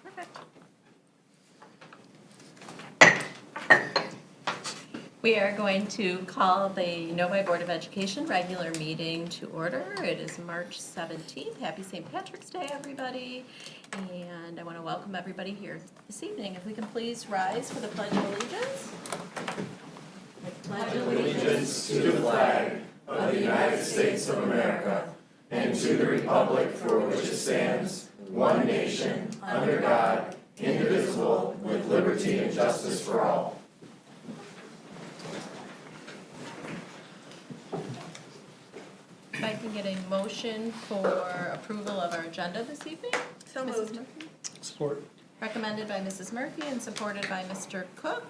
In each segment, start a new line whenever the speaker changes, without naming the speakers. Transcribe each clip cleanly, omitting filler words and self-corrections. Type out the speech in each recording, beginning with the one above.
Perfect. We are going to call the Novi Board of Education regular meeting to order. It is March 17th. Happy St. Patrick's Day, everybody. And I want to welcome everybody here this evening. If we can please rise for the Pledge of Allegiance. I pledge
Allegiance to the flag of the United States of America and to the republic for which it stands, one nation, under God, indivisible, with liberty and justice for all.
If I can get a motion for approval of our agenda this evening?
So
Mrs.
moved.
Murphy?
Support.
Recommended by Mrs. Murphy and supported by Mr. Cook.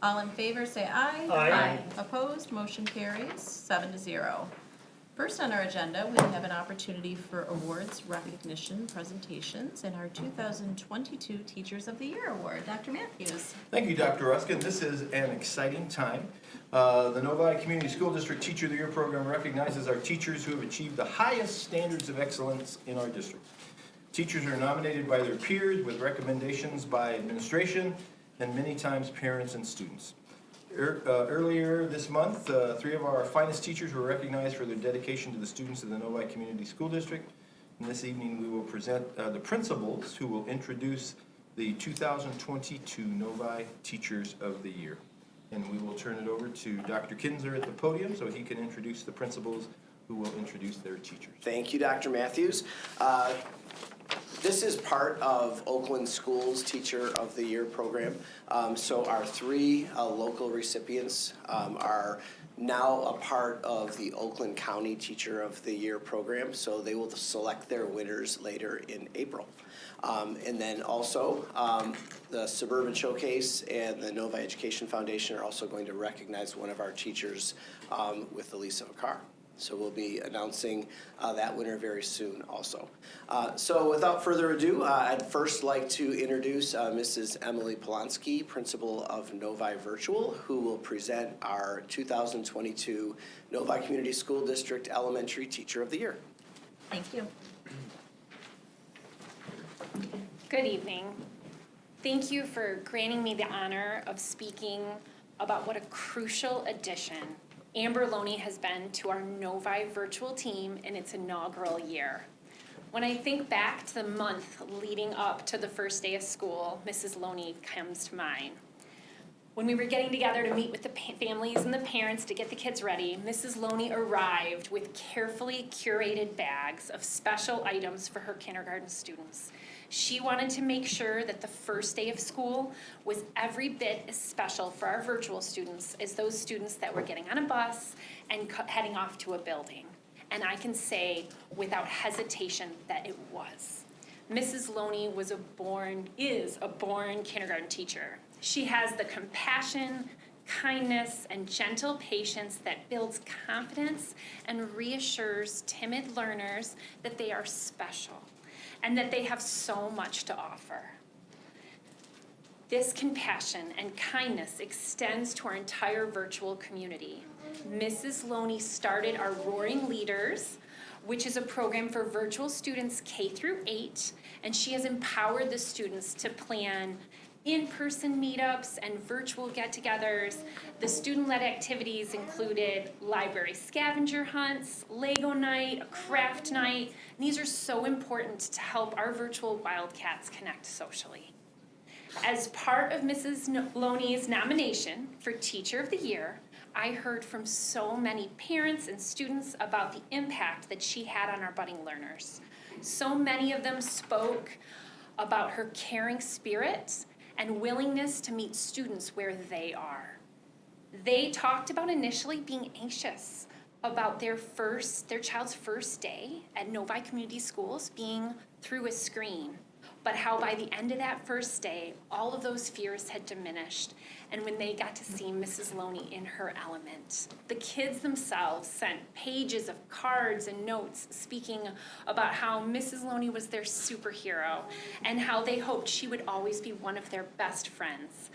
All in favor, say aye.
Aye.
Opposed, motion carries 7-0. First on our agenda, we have an opportunity for awards, recognition, presentations, and our 2022 Teachers of the Year Award. Dr. Matthews.
Thank you, Dr. Ruskin. This is an exciting time. The Novi Community School District Teacher of the Year program recognizes our teachers who have achieved the highest standards of excellence in our district. Teachers are nominated by their peers with recommendations by administration and many times parents and students. Earlier this month, 3 of our finest teachers were recognized for their dedication to the students of the Novi Community School District. And this evening we will present the principals who will introduce the 2022 Novi Teachers of the Year. And we will turn it over to Dr. Kinzer at the podium so he can introduce the principals who will introduce their teachers.
Thank you, Dr. Matthews. This is part of Oakland Schools Teacher of the Year program. So our 3 local recipients are now a part of the Oakland County Teacher of the Year program. So they will select their winners later in April. And then also the Suburban Showcase and the Novi Education Foundation are also going to recognize one of our teachers with the lease of a car. So we'll be announcing that winner very soon also. So without further ado, I'd first like to introduce Mrs. Emily Polonsky, Principal of Novi Virtual, who will present our 2022 Novi Community School District Elementary Teacher of the Year.
Thank you.
Good evening. Thank you for granting me the honor of speaking about what a crucial addition Amber Loney has been to our Novi virtual team in its inaugural year. When I think back to the month leading up to the first day of school, Mrs. Loney comes to mind. When we were getting together to meet with the families and the parents to get the kids ready, Mrs. Loney arrived with carefully curated bags of special items for her kindergarten students. She wanted to make sure that the first day of school was every bit as special for our virtual students as those students that were getting on a bus and heading off to a building. And I can say without hesitation that it was. Mrs. Loney is a born kindergarten teacher. She has the compassion, kindness, and gentle patience that builds confidence and reassures timid learners that they are special and that they have so much to offer. This compassion and kindness extends to our entire virtual community. Mrs. Loney started our Roaring Leaders, which is a program for virtual students K through 8, and she has empowered the students to plan in-person meetups and virtual get-togethers. The student-led activities included library scavenger hunts, Lego night, a craft night. And these are so important to help our virtual Wildcats connect socially. As part of Mrs. Loney's nomination for Teacher of the Year, I heard from so many parents and students about the impact that she had on our budding learners. So many of them spoke about her caring spirit and willingness to meet students where they are. They talked about initially being anxious about their child's first day at Novi Community Schools being through a screen, but how by the end of that first day, all of those fears had diminished, and when they got to see Mrs. Loney in her element. The kids themselves sent pages of cards and notes speaking about how Mrs. Loney was their superhero and how they hoped she would always be one of their best friends.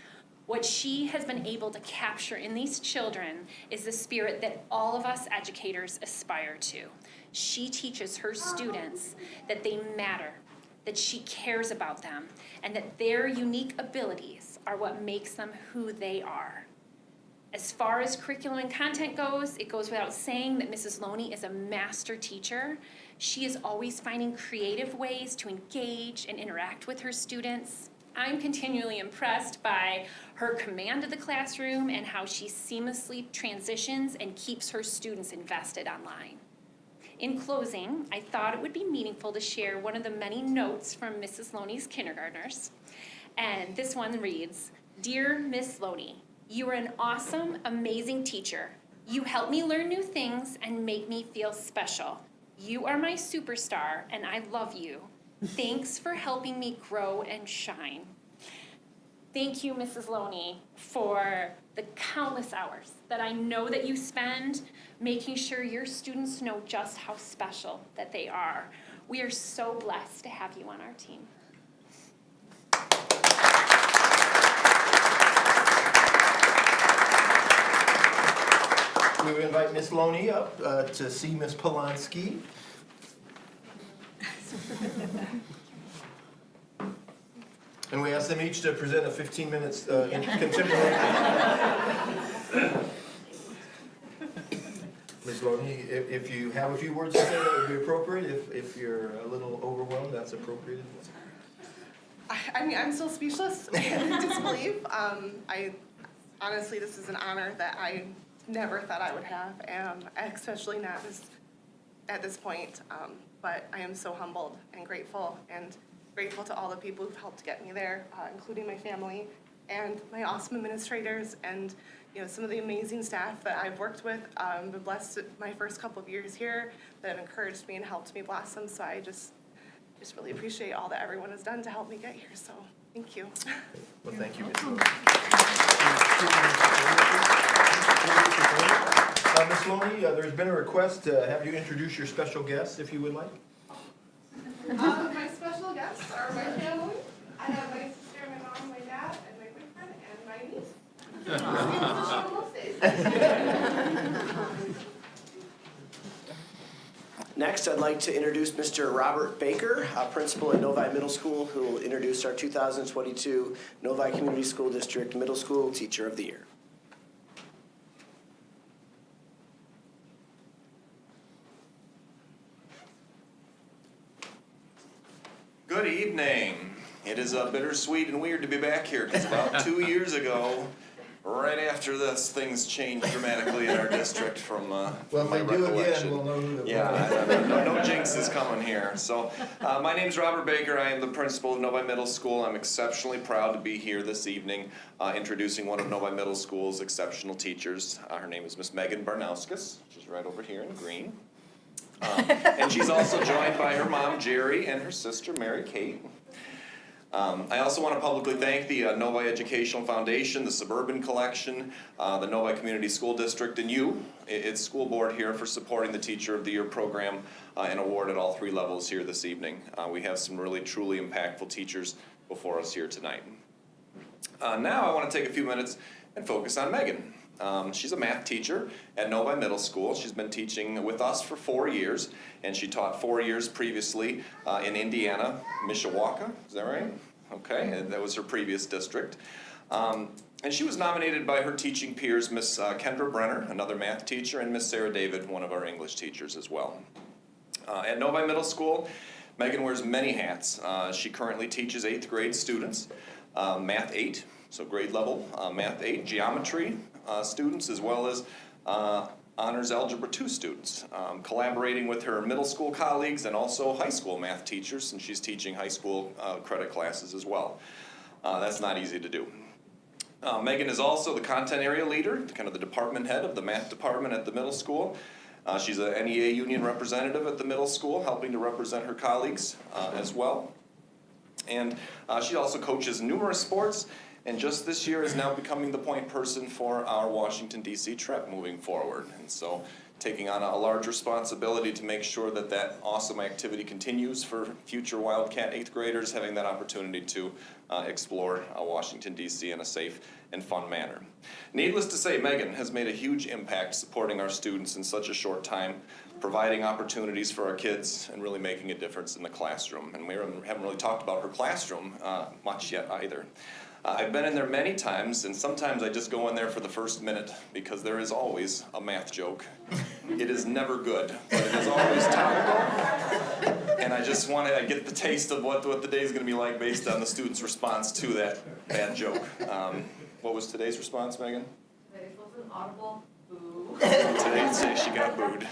What she has been able to capture in these children is the spirit that all of us educators aspire to. She teaches her students that they matter, that she cares about them, and that their unique abilities are what makes them who they are. As far as curriculum and content goes, it goes without saying that Mrs. Loney is a master teacher. She is always finding creative ways to engage and interact with her students. I'm continually impressed by her command of the classroom and how she seamlessly transitions and keeps her students invested online. In closing, I thought it would be meaningful to share one of the many notes from Mrs. Loney's kindergartners. And this one reads, "Dear Miss Loney, you are an awesome, amazing teacher. You help me learn new things and make me feel special. You are my superstar, and I love you. Thanks for helping me grow and shine." Thank you, Mrs. Loney, for the countless hours that I know that you spend making sure your students know just how special that they are. We are so blessed to have you on our team.
We will invite Miss Loney up to see Miss Polanski. And we ask them each to present a 15 minutes contemporary. Ms. Loney, if you have a few words to say, that would be appropriate. If you're a little overwhelmed, that's appropriate.
I mean, I'm still speechless in disbelief. Honestly, this is an honor that I never thought I would have, especially not at this point. But I am so humbled and grateful to all the people who've helped get me there, including my family and my awesome administrators and some of the amazing staff that I've worked with. I've been blessed my first couple of years here that have encouraged me and helped me blossom. So I just really appreciate all that everyone has done to help me get here. So thank you.
Well, thank you, Ms. Loney. Ms. Loney, there's been a request to have you introduce your special guest, if you would like.
My special guests are my family. I have my sister, my mom, my dad, and my boyfriend, and my niece.
Next, I'd like to introduce Mr. Robert Baker, principal at Novi Middle School, who will introduce our 2022 Novi Community School District Middle School Teacher of the Year.
Good evening. It is bittersweet and weird to be back here because about 2 years ago, right after this, things changed dramatically in our district from
Well,
my
if we do
recollection.
again, we'll know who the
No jinx is coming here. So, my name's Robert Baker. I am the principal of Novi Middle School. I'm exceptionally proud to be here this evening introducing one of Novi Middle School's exceptional teachers. Her name is Miss Megan Barnauskas. She's right over here in green. And she's also joined by her mom, Jerry, and her sister, Mary Kate. I also want to publicly thank the Novi Educational Foundation, the Suburban Collection, the Novi Community School District, and you, its school board here, for supporting the Teacher of the Year program and award at all 3 levels here this evening. We have some really, truly impactful teachers before us here tonight. Now I want to take a few minutes and focus on Megan. She's a math teacher at Novi Middle School. She's been teaching with us for 4 years, and she taught 4 years previously in Indiana, Mishawaka, is that right? Okay, and that was her previous district. And she was nominated by her teaching peers, Miss Kendra Brenner, another math teacher, and Miss Sarah David, one of our English teachers as well. At Novi Middle School, Megan wears many hats. She currently teaches 8th grade students, Math 8, so grade level, Math 8, geometry students, as well as Honors Algebra 2 students, collaborating with her middle school colleagues and also high school math teachers, since she's teaching high school credit classes as well. That's not easy to do. Megan is also the content area leader, kind of the department head of the math department at the middle school. She's an NEA union representative at the middle school, helping to represent her colleagues as well. And she also coaches numerous sports, and just this year is now becoming the point person for our Washington, D.C. trip moving forward. And so taking on a large responsibility to make sure that that awesome activity continues for future Wildcat 8th graders, having that opportunity to explore Washington, D.C. in a safe
and fun manner. Needless to say, Megan has made a huge impact supporting our students in such a short time, providing opportunities for our kids and really making a difference in the classroom. And we haven't really talked about her classroom much yet either. I've been in there many times, and sometimes I just go in there for the first minute because there is always a math joke. It is never good, but it is always tolerable. And I just want to get the taste of what the day is going to be like based on the students' response to that bad joke. What was today's response, Megan?
Today's was an audible boo.
Today she got booed.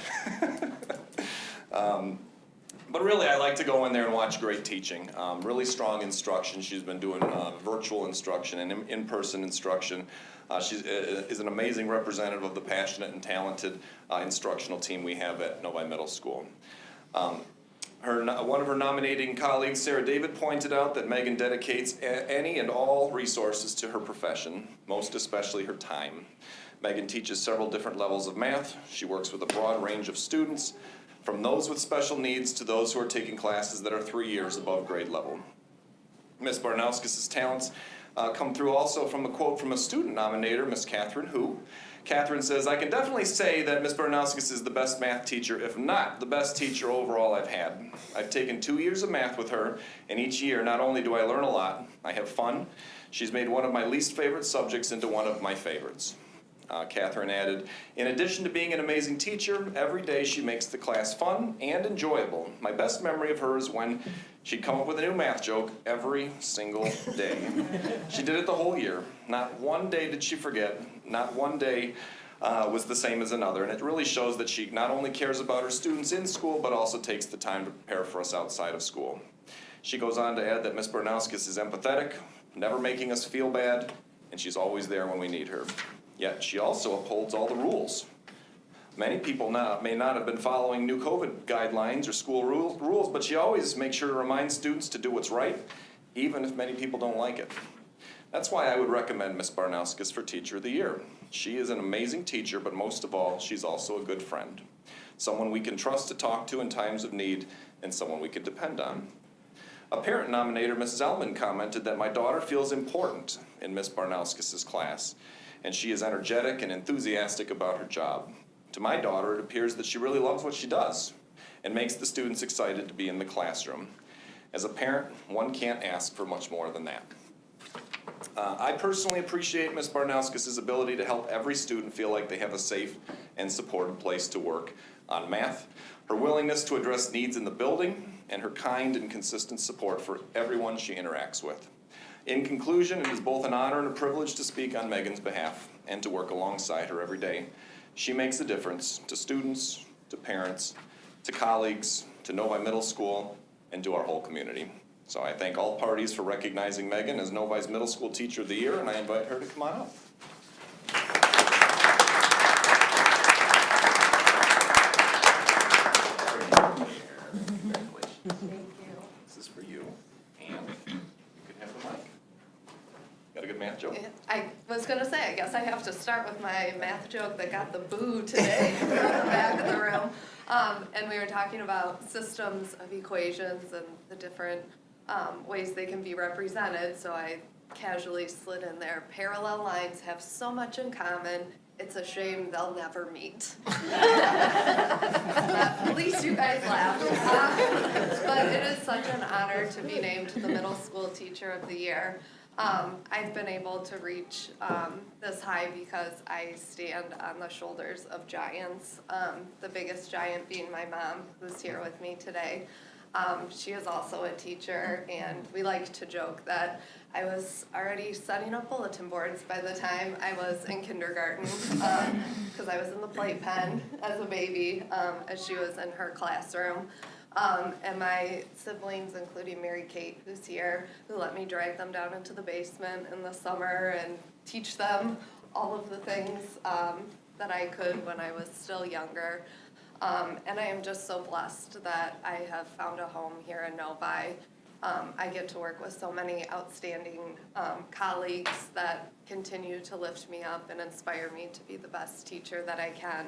But really, I like to go in there and watch great teaching. Really strong instruction. She's been doing virtual instruction and in-person instruction. She is an amazing representative of the passionate and talented instructional team we have at Novi Middle School. One of her nominating colleagues, Sarah David, pointed out that Megan dedicates any and all resources to her profession, most especially her time. Megan teaches several different levels of math. She works with a broad range of students, from those with special needs to those who are taking classes that are 3 years above grade level. Ms. Barnauskas' talents come through also from a quote from a student nominator, Ms. Catherine Hu. Catherine says, "I can definitely say that Ms. Barnauskas is the best math teacher, if not the best teacher overall I've had. I've taken 2 years of math with her, and each year not only do I learn a lot, I have fun. She's made one of my least favorite subjects into one of my favorites." Catherine added, "In addition to being an amazing teacher, every day she makes the class fun and enjoyable. My best memory of her is when she'd come up with a new math joke every single day. She did it the whole year. Not one day did she forget. Not one day was the same as another. And it really shows that she not only cares about her students in school, but also takes the time to prepare for us outside of school." She goes on to add that Ms. Barnauskas is empathetic, never making us feel bad, and she's always there when we need her. Yet she also upholds all the rules. Many people may not have been following new COVID guidelines or school rules, but she always makes sure to remind students to do what's right, even if many people don't like it. That's why I would recommend Ms. Barnauskas for Teacher of the Year. She is an amazing teacher, but most of all, she's also a good friend. Someone we can trust to talk to in times of need, and someone we can depend on. A parent nominator, Mrs. Elman, commented that my daughter feels important in Ms. Barnauskas' class, and she is energetic and enthusiastic about her job. To my daughter, it appears that she really loves what she does and makes the students excited to be in the classroom. As a parent, one can't ask for much more than that. I personally appreciate Ms. Barnauskas' ability to help every student feel like they have a safe and supported place to work on math, her willingness to address needs in the building, and her kind and consistent support for everyone she interacts with. In conclusion, it is both an honor and a privilege to speak on Megan's behalf and to work alongside her every day. She makes a difference to students, to parents, to colleagues, to Novi Middle School, and to our whole community. So I thank all parties for recognizing Megan as Novi's Middle School Teacher of the Year, and I invite her to come on up. This is for you, and you can have the mic. Got a good math joke?
I was going to say, I guess I have to start with my math joke that got the boo today from the back of the room. And we were talking about systems of equations and the different ways they can be represented. So I casually slid in there. Parallel lines have so much in common. It's a shame they'll never meet. At least you guys laughed. But it is such an honor to be named the Middle School Teacher of the Year. I've been able to reach this high because I stand on the shoulders of giants, the biggest giant being my mom, who's here with me today. She is also a teacher, and we like to joke that I was already setting up bulletin boards by the time I was in kindergarten, because I was in the playpen as a baby, as she was in her classroom. And my siblings, including Mary Kate, who's here, who let me drag them down into the basement in the summer and teach them all of the things that I could when I was still younger. And I am just so blessed that I have found a home here in Novi. I get to work with so many outstanding colleagues that continue to lift me up and inspire me to be the best teacher that I can.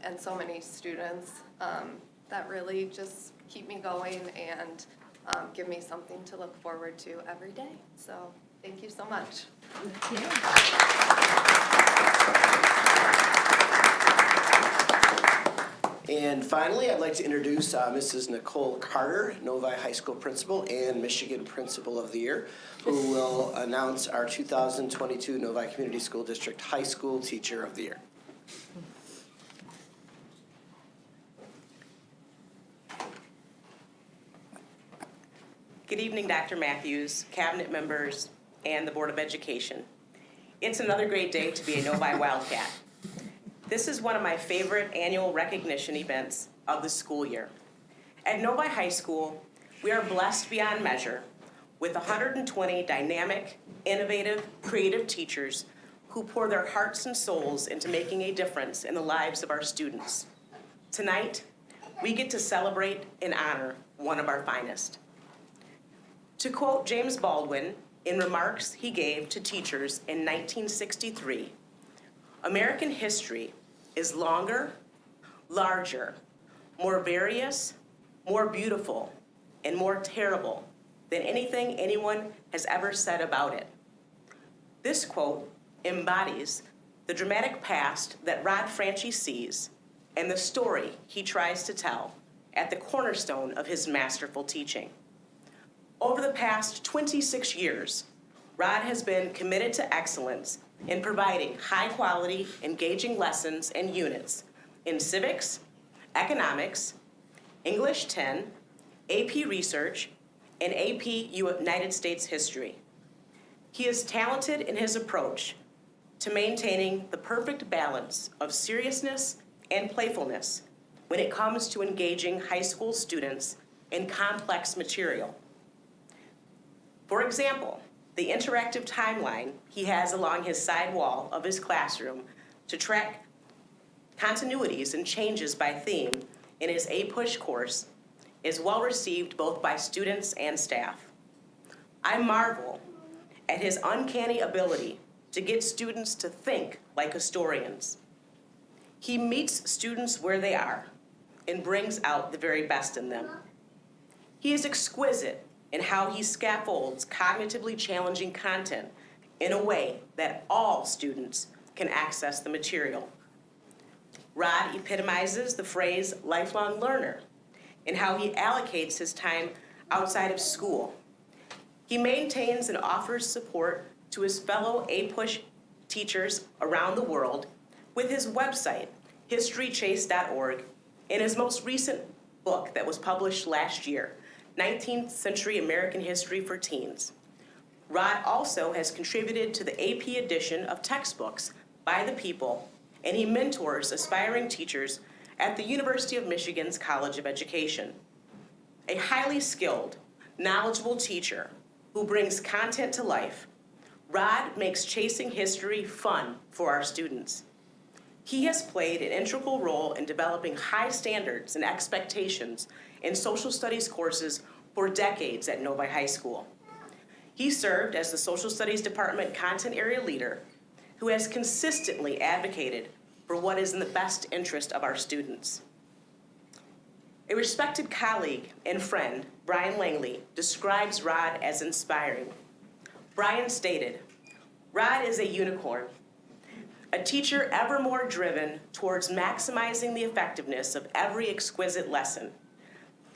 And so many students that really just keep me going and give me something to look forward to every day. So thank you so much.
Thank you.
And finally, I'd like to introduce Mrs. Nicole Carter, Novi High School Principal and Michigan Principal of the Year, who will announce our 2022 Novi Community School District High School Teacher of the Year.
Good evening, Dr. Matthews, cabinet members, and the Board of Education. It's another great day to be a Novi Wildcat. This is one of my favorite annual recognition events of the school year. At Novi High School, we are blessed beyond measure with 120 dynamic, innovative, creative teachers who pour their hearts and souls into making a difference in the lives of our students. Tonight, we get to celebrate and honor one of our finest. To quote James Baldwin in remarks he gave to teachers in 1963, American history is longer, larger, more various, more beautiful, and more terrible than anything anyone has ever said about it. This quote embodies the dramatic past that Franchie sees and the story he tries to tell at the cornerstone of his masterful teaching. Over the past 26 years, Rod has been committed to excellence in providing high-quality, engaging lessons and units in civics, economics, English 10, AP Research, and AP United States History. He is talented in his approach to maintaining the perfect balance of seriousness and playfulness when it comes to engaging high school students in complex material. For example, the interactive timeline he has along his side wall of his classroom to track continuities and changes by theme in his A-Push course is well received both by students and staff. I marvel at his uncanny ability to get students to think like historians. He meets students where they are and brings out the very best in them. He is exquisite in how he scaffolds cognitively challenging content in a way that all students can access the material. Rod epitomizes the phrase lifelong learner in how he allocates his time outside of school. He maintains and offers support to his fellow A-Push teachers around the world with his website, historychase.org, and his most recent book that was published last year, 19th Century American History for Teens. Rod also has contributed to the AP edition of textbooks by the people, and he mentors aspiring teachers at the University of Michigan's College of Education. A highly skilled, knowledgeable teacher who brings content to life, Rod makes chasing history fun for our students. He has played an integral role in developing high standards and expectations in social studies courses for decades at Novi High School. He served as the Social Studies Department Content Area Leader, who has consistently advocated for what is in the best interest of our students. A respected colleague and friend, Brian Langley, describes Rod as inspiring. Brian stated, "Rod is a unicorn, a teacher ever more driven towards maximizing the effectiveness of every exquisite lesson.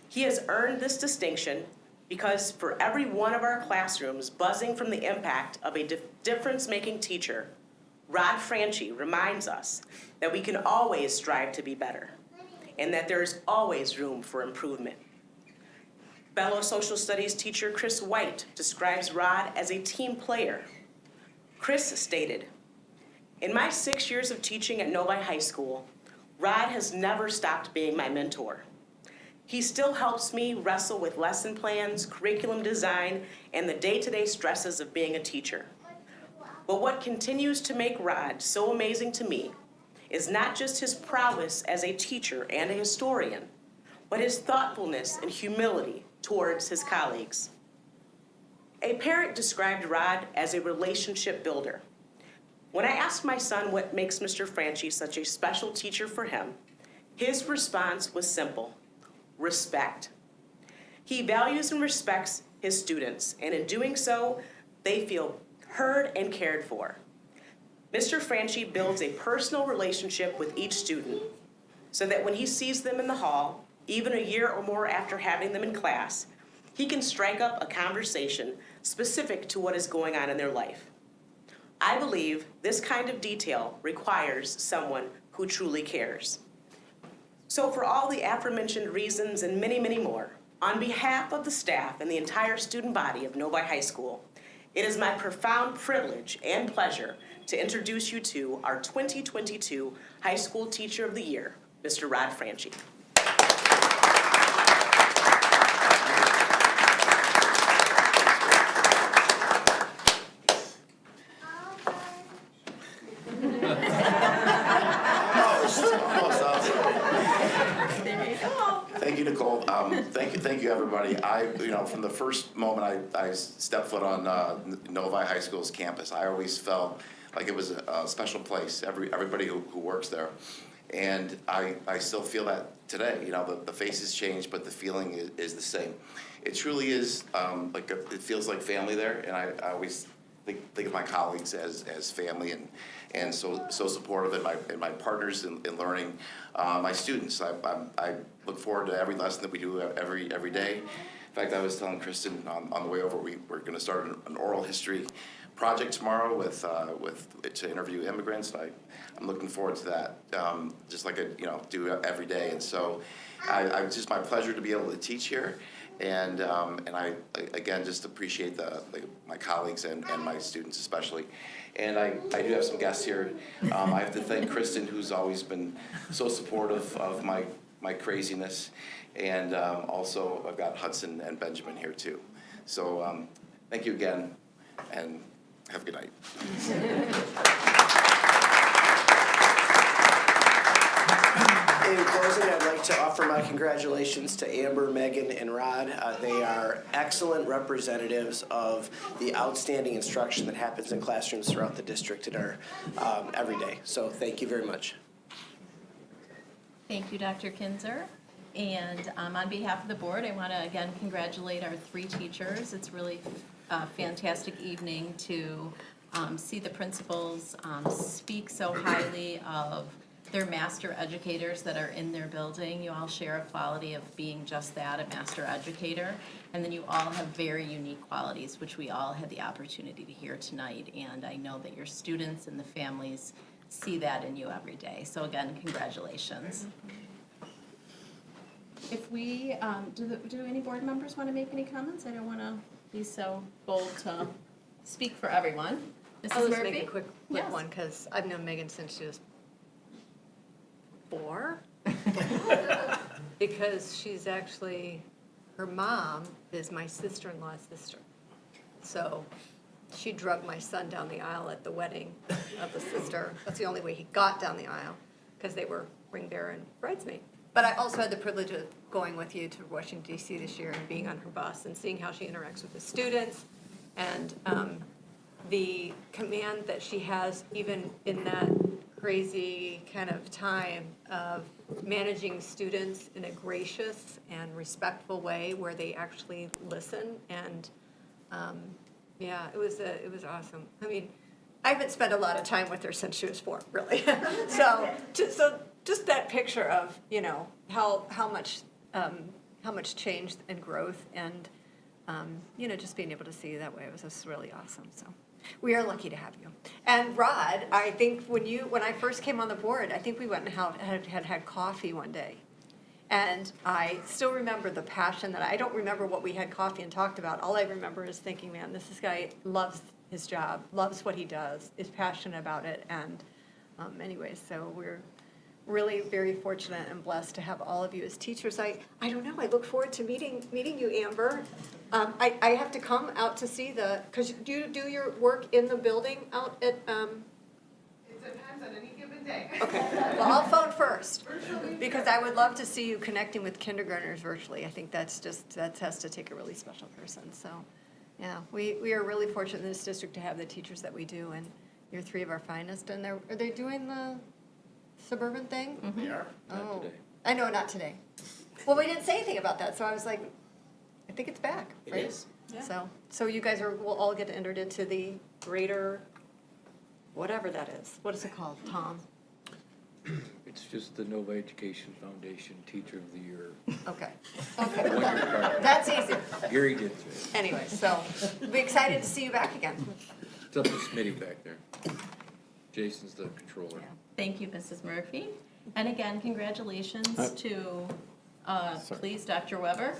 He has earned this distinction because for every one of our classrooms buzzing from the impact of a difference-making teacher, Rod Franchie reminds us that we can always strive to be better and that there is always room for improvement." Fellow social studies teacher Chris White describes Rod as a team player. Chris stated, "In my 6 years of teaching at Novi High School, Rod has never stopped being my mentor. He still helps me wrestle with lesson plans, curriculum design, and the day-to-day stresses of being a teacher. But what continues to make Rod so amazing to me is not just his prowess as a teacher and a historian, but his thoughtfulness and humility towards his colleagues." A parent described Rod as a relationship builder. When I asked my son what makes Mr. Franchie such a special teacher for him, his response was simple: respect. He values and respects his students, and in doing so, they feel heard and cared for. Mr. Franchie builds a personal relationship with each student so that when he sees them in the hall, even a year or more after having them in class, he can strike up a conversation specific to what is going on in their life. I believe this kind of detail requires someone who truly cares. So for all the aforementioned reasons and many, many more, on behalf of the staff and the entire student body of Novi High School, it is my profound privilege and pleasure to introduce you to our 2022 High School Teacher of the Year, Mr. Rod Franchie.
Thank you, Nicole. Thank you, everybody. From the first moment I stepped foot on Novi High School's campus, I always felt like it was a special place. Everybody who works there, and I still feel that today. The faces change, but the feeling is the same. It truly is it feels like family there, and I always think of my colleagues as family and so supportive, and my partners in learning, my students. I look forward to every lesson that we do every day. In fact, I was telling Kristen on the way over, we're going to start an oral history project tomorrow to interview immigrants. I'm looking forward to that, just like I do every day. And so, it's just my pleasure to be able to teach here. And I again just appreciate my colleagues and my students especially. And I do have some guests here. I have to thank Kristen, who's always been so supportive of my craziness, and also I've got Hudson and Benjamin here too. So thank you again, and have a good night.
In closing, I'd like to offer my congratulations to Amber, Megan, and Rod. They are excellent representatives of the outstanding instruction that happens in classrooms throughout the district and are every day. So thank you very much.
Thank you, Dr. Kinzer. And on behalf of the board, I want to again congratulate our 3 teachers. It's really a fantastic evening to see the principals speak so highly of their master educators that are in their building. You all share a quality of being just that, a master educator. And then you all have very unique qualities, which we all had the opportunity to hear tonight. And I know that your students and the families see that in you every day. So again, congratulations. If we, do any board members want to make any comments? I don't want to be so bold to speak for everyone.
I'll
Mrs.
just
Murphy?
make a quick
Yes.
one, because I've known Megan since she was 4. Because she's actually, her mom is my sister-in-law's sister. So she drugged my son down the aisle at the wedding of the sister. That's the only way he got down the aisle, because they were ring bearer and bridesmaid. But I also had the privilege of going with you to Washington, D.C. this year and being on her bus and seeing how she interacts with the students, and the command that she has even in that crazy kind of time of managing students in a gracious and respectful way where they actually listen. And yeah, it was awesome. I mean, I haven't spent a lot of time with her since she was 4, really. So just that picture of, how much change and growth, and just being able to see you that way was just really awesome. So we are lucky to have you. And Rod, I think when I first came on the board, I think we went and had coffee one day. And I still remember the passion that I don't remember what we had coffee and talked about. All I remember is thinking, man, this guy loves his job, loves what he does, is passionate about it. And anyways, so we're really very fortunate and blessed to have all of you as teachers. I don't know, I look forward to meeting you, Amber. I have to come out to see because do you do your work in the building out at,
It depends on any given day.
okay, well, I'll phone first, because I would love to see you connecting with kindergartners virtually. I think that has to take a really special person. So, yeah, we are really fortunate in this district to have the teachers that we do, and you're 3 of our finest. And are they doing the suburban thing?
They are.
Oh, I know, not today. Well, we didn't say anything about that, so I was like, I think it's back, right?
It is.
So you guys will all get entered into the greater, whatever that is. What is it called, Tom?
It's just the Novi Education Foundation Teacher of the Year.
Okay.
One-year card.
That's easy.
Gary did it.
Anyway, so we'll be excited to see you back again.
It's up to Smitty back there. Jason's the controller.
Thank you, Mrs. Murphy. And again, congratulations to, please, Dr. Weber.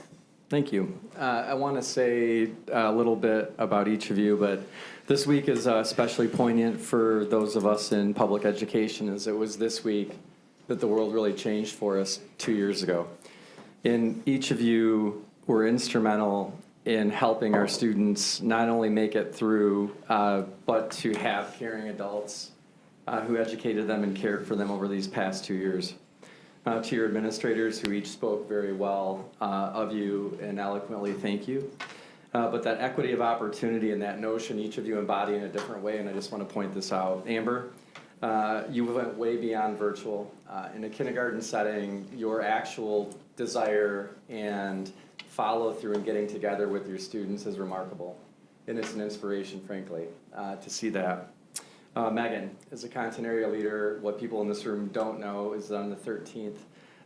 Thank you. I want to say a little bit about each of you, but this week is especially poignant for those of us in public education, as it was this week that the world really changed for us 2 years ago. And each of you were instrumental in helping our students not only make it through, but to have caring adults who educated them and cared for them over these past 2 years. To your administrators, who each spoke very well of you and eloquently, thank you. But that equity of opportunity and that notion each of you embody in a different way, and I just want to point this out. Amber, you went way beyond virtual. In a kindergarten setting, your actual desire and follow through in getting together with your students is remarkable. And it's an inspiration, frankly, to see that. Megan, as a content area leader, what people in this room don't know is that on the 13th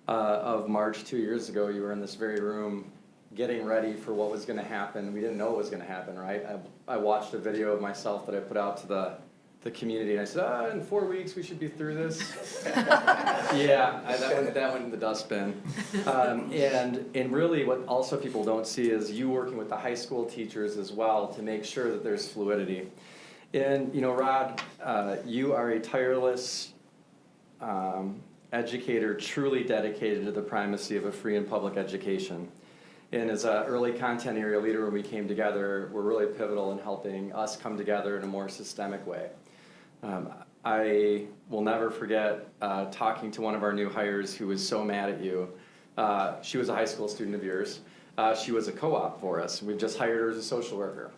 of March 2 years ago, you were in this very room getting ready for what was going to happen. We didn't know what was going to happen, right? I watched a video of myself that I put out to the community, and I said, in 4 weeks we should be through this. Yeah, that went in the dustbin. And really what also people don't see is you working with the high school teachers as well to make sure that there's fluidity. And, you know, Rod, you are a tireless educator, truly dedicated to the primacy of a free and public education. And as an early content area leader, when we came together, we're really pivotal in helping us come together in a more systemic way. I will never forget talking to one of our new hires who was so mad at you. She was a high school student of yours. She was a co-op for us. We've just hired her as a social worker.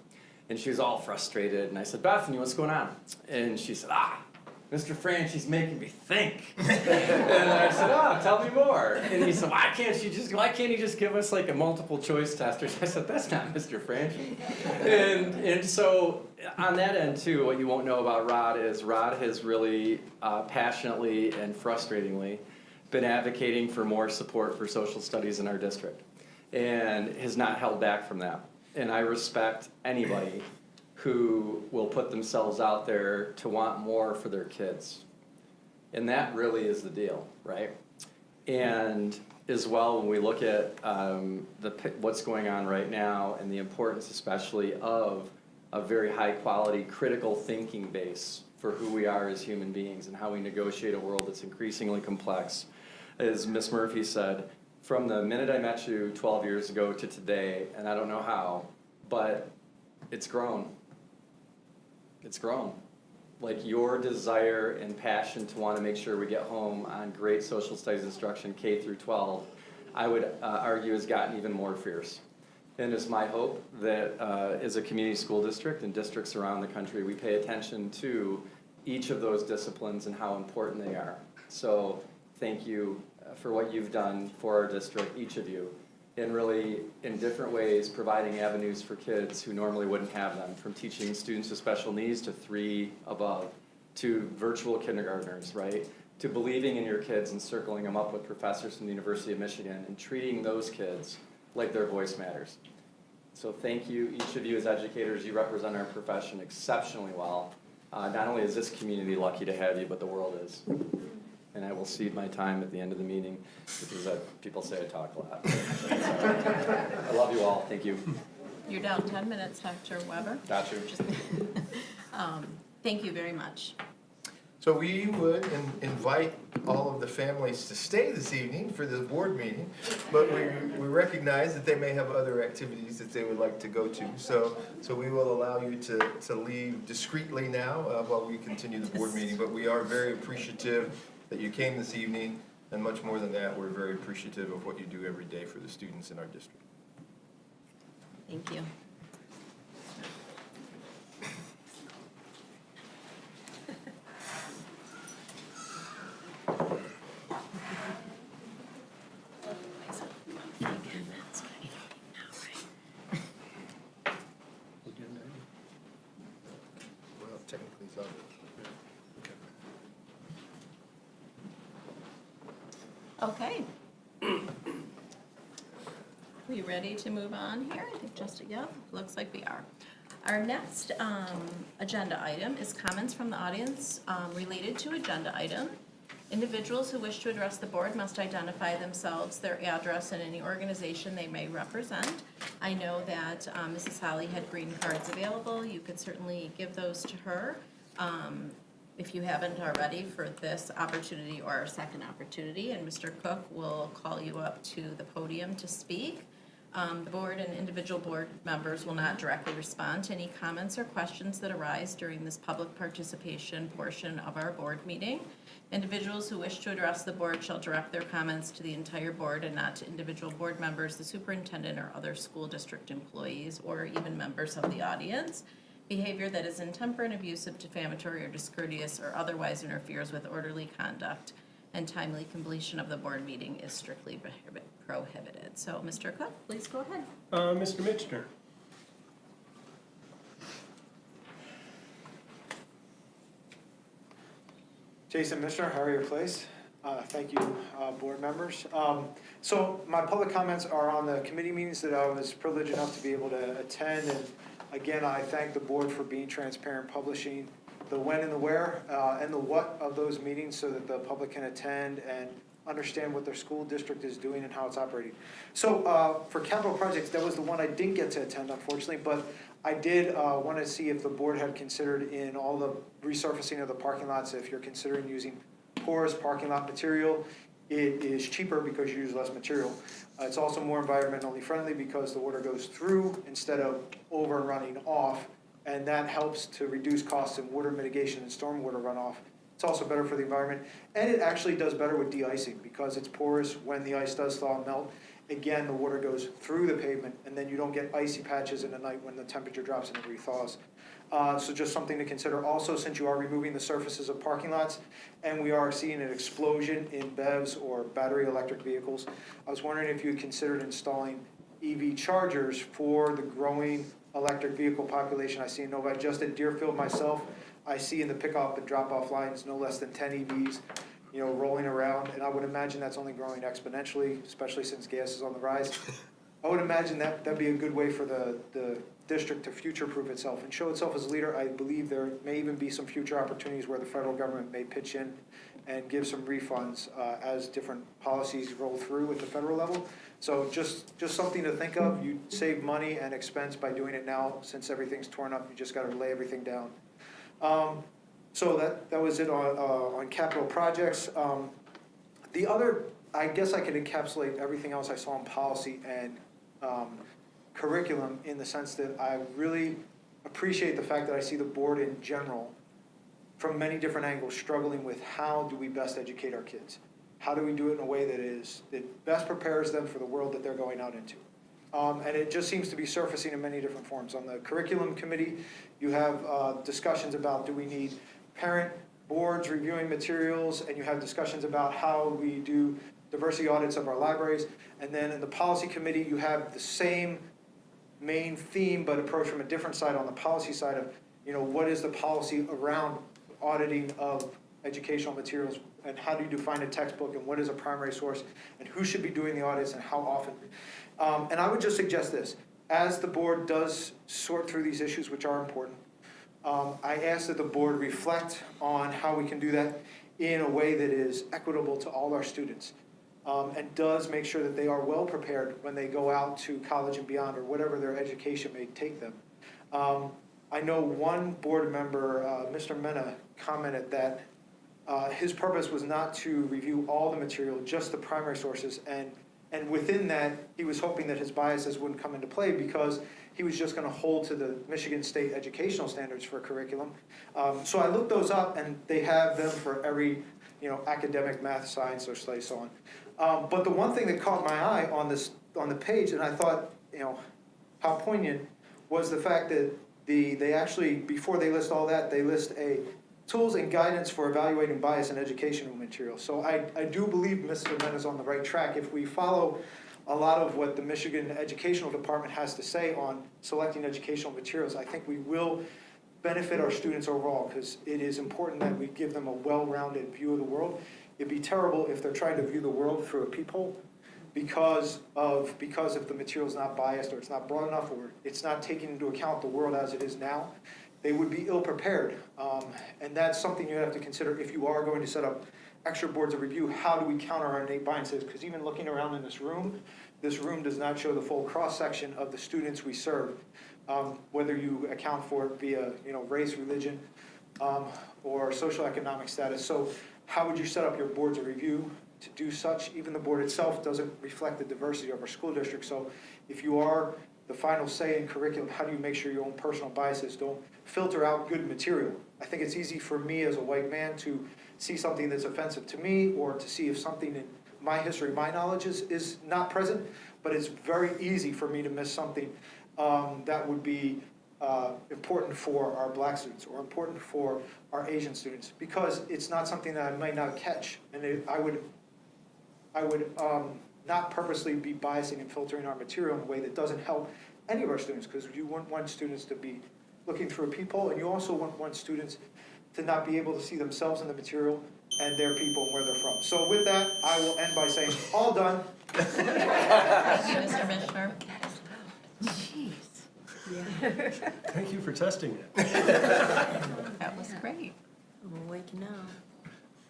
And she was all frustrated, and I said, Bethany, what's going on? And she said, Mr. Franchie's making me think. And I said, tell me more. And he said, why can't he just give us like a multiple choice test? I said, that's not Mr. Franchie. And so on that end too, what you won't know about Rod is Rod has really passionately and frustratingly been advocating for more support for social studies in our district and has not held back from that. And I respect anybody who will put themselves out there to want more for their kids. And that really is the deal, right? And as well, when we look at what's going on right now and the importance especially of a very high quality critical thinking base for who we are as human beings and how we negotiate a world that's increasingly complex. As Ms. Murphy said, from the minute I met you 12 years ago to today, and I don't know how, but it's grown. It's grown. Like your desire and passion to want to make sure we get home on great social studies instruction K through 12, I would argue has gotten even more fierce. And it's my hope that as a community school district and districts around the country, we pay attention to each of those disciplines and how important they are. So thank you for what you've done for our district, each of you, and really in different ways providing avenues for kids who normally wouldn't have them, from teaching students with special needs to 3 above, to virtual kindergartners, right? To believing in your kids and circling them up with professors from the University of Michigan and treating those kids like their voice matters. So thank you, each of you as educators. You represent our profession exceptionally well. Not only is this community lucky to have you, but the world is. And I will cede my time at the end of the meeting because people say I talk a lot. I love you all. Thank you.
You're down 10 minutes, Dr. Weber.
Got you.
Thank you very much.
So we would invite all of the families to stay this evening for the board meeting, but we recognize that they may have other activities that they would like to go to. So we will allow you to leave discreetly now while we continue the board meeting. But we are very appreciative that you came this evening, and much more than that, we're very appreciative of what you do every day for the students in our district.
Thank you. Okay. We ready to move on here? I think just, yeah, looks like we are. Our next agenda item is comments from the audience related to agenda item. Individuals who wish to address the board must identify themselves, their address, and any organization they may represent. I know that Mrs. Holly had green cards available. You could certainly give those to her if you haven't already for this opportunity or our second opportunity. And Mr. Cook will call you up to the podium to speak. The board and individual board members will not directly respond to any comments or questions that arise during this public participation portion of our board meeting. Individuals who wish to address the board shall direct their comments to the entire board and not to individual board members, the superintendent, or other school district employees, or even members of the audience. Behavior that is intemperate, abusive, defamatory, or discourteous, or otherwise interferes with orderly conduct and timely completion of the board meeting is strictly prohibited. So, Mr. Cook, please go ahead.
Mr. Michener.
Jason Michener, Harrier Place. Thank you, board members. So my public comments are on the committee meetings that I was privileged enough to be able to attend. And again, I thank the board for being transparent, publishing the when and the where and the what of those meetings so that the public can attend and understand what their school district is doing and how it's operating. So for capital projects, that was the one I didn't get to attend, unfortunately, but I did want to see if the board had considered in all the resurfacing of the parking lots, if you're considering using porous parking lot material, it is cheaper because you use less material. It's also more environmentally friendly because the water goes through instead of over running off, and that helps to reduce costs in water mitigation and stormwater runoff. It's also better for the environment, and it actually does better with de-icing because it's porous. When the ice does thaw and melt, again, the water goes through the pavement, and then you don't get icy patches in the night when the temperature drops and it rethaws. So just something to consider. Also, since you are removing the surfaces of parking lots, and we are seeing an explosion in BEVs or battery electric vehicles, I was wondering if you had considered installing EV chargers for the growing electric vehicle population I see in Novi. Just at Deerfield myself, I see in the pickup and drop-off lines no less than 10 EVs, rolling around, and I would imagine that's only growing exponentially, especially since gas is on the rise. I would imagine that'd be a good way for the district to future-proof itself and show itself as a leader. I believe there may even be some future opportunities where the federal government may pitch in and give some refunds as different policies roll through at the federal level. So just something to think of. You save money and expense by doing it now. Since everything's torn up, you just got to lay everything down. So that was it on capital projects. The other, I guess I could encapsulate everything else I saw in policy and curriculum in the sense that I really appreciate the fact that I see the board in general from many different angles struggling with how do we best educate our kids? How do we do it in a way that best prepares them for the world that they're going out into? And it just seems to be surfacing in many different forms. On the curriculum committee, you have discussions about do we need parent boards reviewing materials, and you have discussions about how we do diversity audits of our libraries. And then in the policy committee, you have the same main theme, but approached from a different side on the policy side of, what is the policy around auditing of educational materials, and how do you define a textbook, and what is a primary source, and who should be doing the audits, and how often. And I would just suggest this. As the board does sort through these issues, which are important, I ask that the board reflect on how we can do that in a way that is equitable to all our students, and does make sure that they are well prepared when they go out to college and beyond, or whatever their education may take them. I know one board member, Mr. Mena, commented that his purpose was not to review all the material, just the primary sources, and within that, he was hoping that his biases wouldn't come into play because he was just going to hold to the Michigan State educational standards for curriculum. So I looked those up, and they have them for every academic, math, science, or study, so on. But the one thing that caught my eye on the page, and I thought, how poignant, was the fact that they actually, before they list all that, they list a tools and guidance for evaluating bias in educational material. So I do believe Mr. Men is on the right track. If we follow a lot of what the Michigan Educational Department has to say on selecting educational materials, I think we will benefit our students overall, because it is important that we give them a well-rounded view of the world. It'd be terrible if they're trying to view the world through a peephole because if the material's not biased, or it's not broad enough, or it's not taking into account the world as it is now. They would be ill-prepared, and that's something you have to consider if you are going to set up extra boards of review. How do we counter our innate biases? Because even looking around in this room does not show the full cross-section of the students we serve, whether you account for it via race, religion, or social economic status. So how would you set up your boards of review to do such? Even the board itself doesn't reflect the diversity of our school district. So if you are the final say in curriculum, how do you make sure your own personal biases don't filter out good material? I think it's easy for me as a white man to see something that's offensive to me, or to see if something in my history, my knowledge is not present, but it's very easy for me to miss something that would be important for our black students, or important for our Asian students, because it's not something that I might not catch. And I would not purposely be biasing and filtering our material in a way that doesn't help any of our students, because you wouldn't want students to be looking through a peephole, and you also wouldn't want students to not be able to see themselves in the material and their people and where they're from. So with that, I will end by saying, all done.
Thank you, Mr. Mishner.
Jeez.
Thank you for testing it.
That was great.
I'm awake now.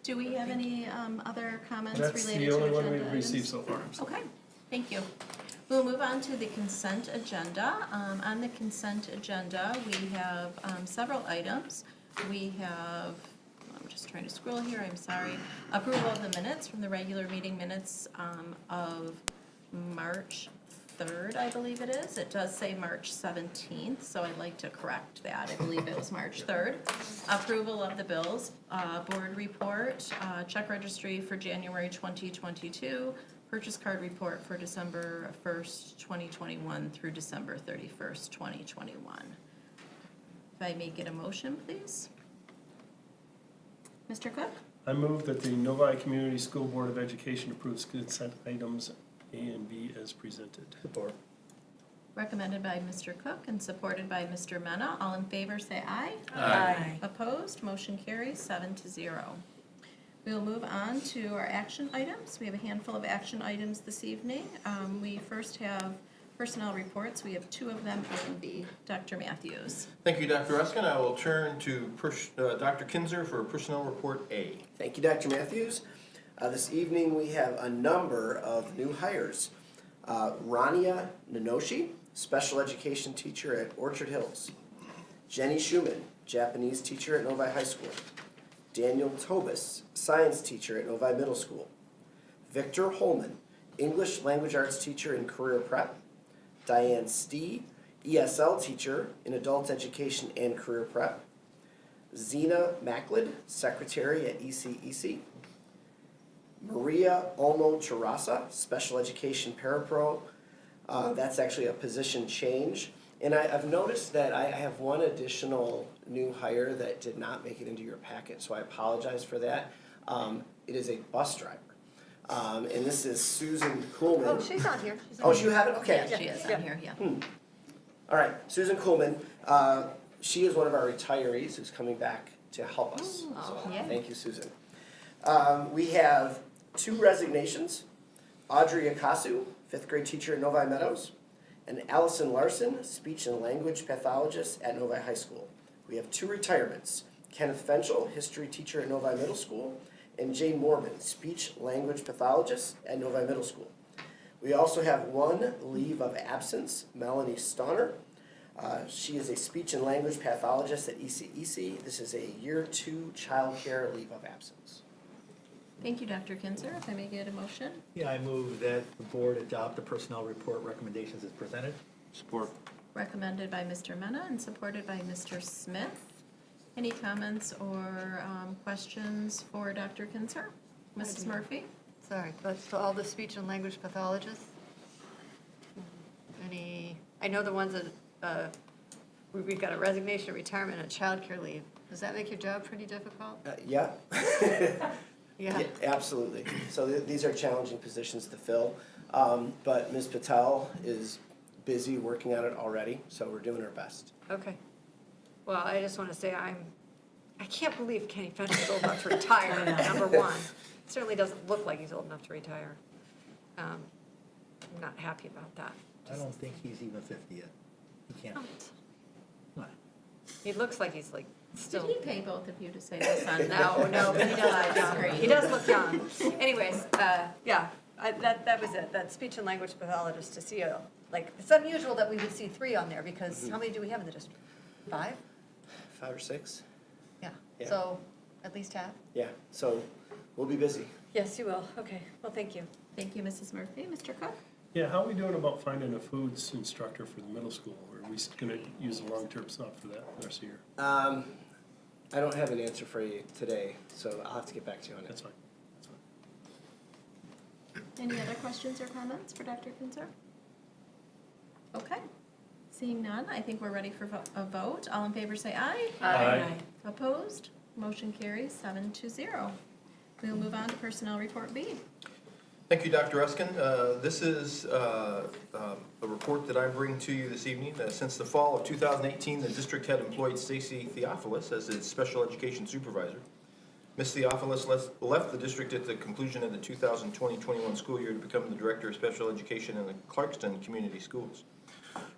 Do we have any other comments
That's
related
the
to
only
agenda
one we've received
items?
so far.
Okay, thank you. We'll move on to the consent agenda. On the consent agenda, we have several items. We have, I'm just trying to scroll here, I'm sorry. Approval of the minutes from the regular meeting minutes of March 3rd, I believe it is. It does say March 17th, so I'd like to correct that. I believe it was March 3rd. Approval of the bills, board report, check registry for January 2022, purchase card report for December 1st, 2021 through December 31st, 2021. If I may get a motion, please. Mr. Cook?
I move that the Novi Community School Board of Education approves consent items A and B as presented. Support.
Recommended by Mr. Cook and supported by Mr. Mena. All in favor, say aye.
Aye.
Opposed, motion carries 7-0. We will move on to our action items. We have a handful of action items this evening. We first have personnel reports. We have 2 of them, A and B. Dr. Matthews.
Thank you, Dr. Ruskin. I will turn to Dr. Kinzer for Personnel Report A.
Thank you, Dr. Matthews. This evening, we have a number of new hires. Rania Nanoshi, special education teacher at Orchard Hills. Jenny Schumann, Japanese teacher at Novi High School. Daniel Tobis, science teacher at Novi Middle School. Victor Holman, English language arts teacher in career prep. Diane Stee, ESL teacher in adult education and career prep. Zena Macklid, secretary at ECEC. Maria Olmo Chirasa, special education parapro. That's actually a position change. And I've noticed that I have one additional new hire that did not make it into your packet, so I apologize for that. It is a bus driver. And this is Susan Coleman.
Oh, she's on here.
Oh, you have it? Okay.
Yeah, she is on here, yeah.
All right, Susan Coleman. She is one of our retirees who's coming back to help us.
Oh,
So
yay.
thank you, Susan. We have 2 resignations. Audrey Akasu, 5th grade teacher at Novi Meadows, and Allison Larson, speech and language pathologist at Novi High School. We have 2 retirements. Kenneth Fenchel, history teacher at Novi Middle School, and Jane Mormon, speech language pathologist at Novi Middle School. We also have 1 leave of absence, Melanie Stoner. She is a speech and language pathologist at ECEC. This is a year 2 childcare leave of absence.
Thank you, Dr. Kinzer. If I may get a motion.
Yeah, I move that the board adopt the personnel report recommendations as presented.
Support.
Recommended by Mr. Mena and supported by Mr. Smith. Any comments or questions for Dr. Kinzer? Mrs. Murphy?
Sorry, but so all the speech and language pathologists? I know the ones that, we've got a resignation, retirement, and childcare leave. Does that make your job pretty difficult?
Yeah.
Yeah.
Yeah, absolutely. So these are challenging positions to fill, but Ms. Patel is busy working on it already, so we're doing our best.
Okay. Well, I just want to say I can't believe Kenny Fenton is old enough to retire, number one. Certainly doesn't look like he's old enough to retire. I'm not happy about that.
I don't think he's even 50 yet. He can't. What?
He looks like he's like
Did
still.
he pay both of you to say this on?
No, but he does look young.
Great.
He does look young. Anyways, yeah, that was it, that speech and language pathologist to see, like, it's unusual that we would see 3 on there, because how many do we have in the district? 5?
5 or 6?
Yeah,
Yeah.
so at least half?
Yeah, so we'll be busy.
Yes, you will. Okay, well, thank you.
Thank you, Mrs. Murphy. Mr. Cook?
Yeah, how are we doing about finding a foods instructor for the middle school? Or are we gonna use the long-term stuff for that the rest of the year?
I don't have an answer for you today, so I'll have to get back to you on it.
That's fine.
Any other questions or comments for Dr. Kinzer? Okay. Seeing none, I think we're ready for a vote. All in favor say aye.
Aye.
Opposed? Motion carries 7-0. We'll move on to Personnel Report B.
Thank you, Dr. Ruskin. This is a report that I bring to you this evening. Since the fall of 2018, the district had employed Stacy Theophilus as its special education supervisor. Ms. Theophilus left the district at the conclusion of the 2020-21 school year to become the director of special education in the Clarkston Community Schools.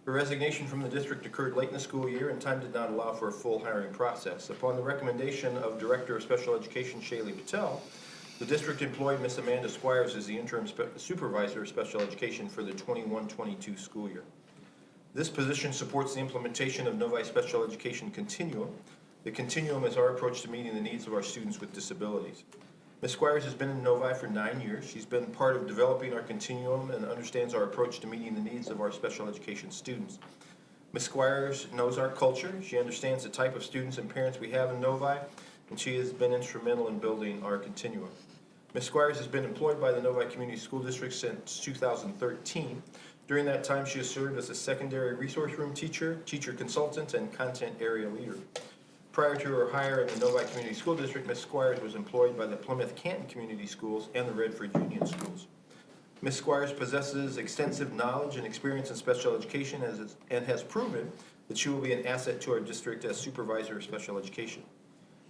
Her resignation from the district occurred late in the school year, and time did not allow for a full hiring process. Upon the recommendation of Director of Special Education Shaylee Patel, the district employed Ms. Amanda Squires as the interim supervisor of special education for the 21-22 school year. This position supports the implementation of Novi Special Education Continuum. The Continuum is our approach to meeting the needs of our students with disabilities. Ms. Squires has been in Novi for 9 years. She's been part of developing our continuum and understands our approach to meeting the needs of our special education students. Ms. Squires knows our culture. She understands the type of students and parents we have in Novi, and she has been instrumental in building our continuum. Ms. Squires has been employed by the Novi Community School District since 2013. During that time, she has served as a secondary resource room teacher, teacher consultant, and content area leader. Prior to her hire in the Novi Community School District, Ms. Squires was employed by the Plymouth Canton Community Schools and the Redford Union Schools. Ms. Squires possesses extensive knowledge and experience in special education and has proven that she will be an asset to our district as supervisor of special education.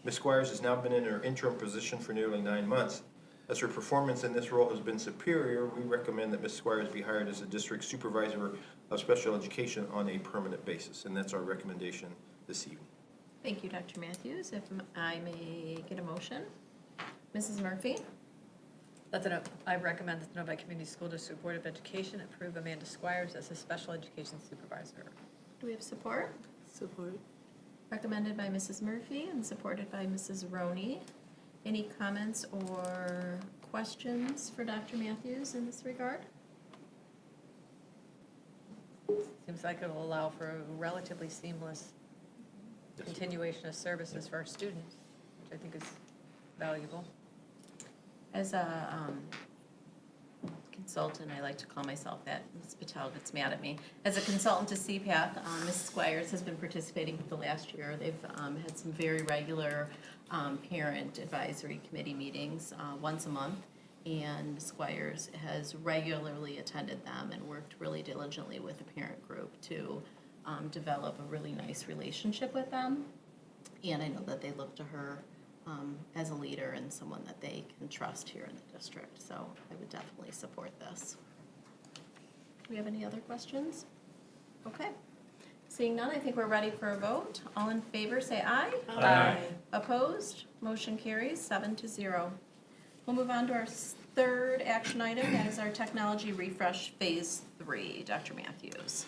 Ms. Squires has now been in her interim position for nearly 9 months. As her performance in this role has been superior, we recommend that Ms. Squires be hired as a district supervisor of special education on a permanent basis, and that's our recommendation this evening.
Thank you, Dr. Matthews. If I may get a motion. Mrs. Murphy?
I recommend that the Novi Community School District Board of Education approve Amanda Squires as a special education supervisor.
Do we have support?
Support.
Recommended by Mrs. Murphy and supported by Mrs. Roney. Any comments or questions for Dr. Matthews in this regard?
Seems like it'll allow for a relatively seamless continuation of services for our students, which I think is valuable.
As a consultant, I like to call myself that. Ms. Patel gets mad at me. As a consultant to CPAC, Ms. Squires has been participating for the last year. They've had some very regular parent advisory committee meetings once a month, and Ms. Squires has regularly attended them and worked really diligently with the parent group to develop a really nice relationship with them. And I know that they look to her as a leader and someone that they can trust here in the district. So I would definitely support this. Do we have any other questions? Okay. Seeing none, I think we're ready for a vote. All in favor, say aye.
Aye.
Opposed? Motion carries 7-0. We'll move on to our third action item. That is our technology refresh phase 3. Dr. Matthews.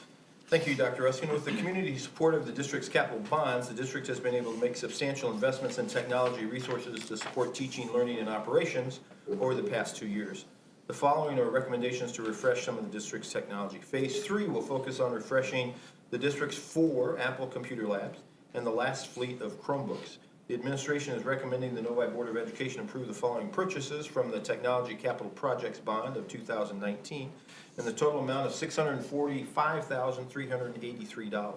Thank you, Dr. Ruskin. With the community support of the district's capital bonds, the district has been able to make substantial investments in technology resources to support teaching, learning, and operations over the past 2 years. The following are recommendations to refresh some of the district's technology. Phase 3 will focus on refreshing the district's 4 Apple computer labs and the last fleet of Chromebooks. The administration is recommending the Novi Board of Education approve the following purchases from the Technology Capital Projects Bond of 2019 in the total amount of $645,383.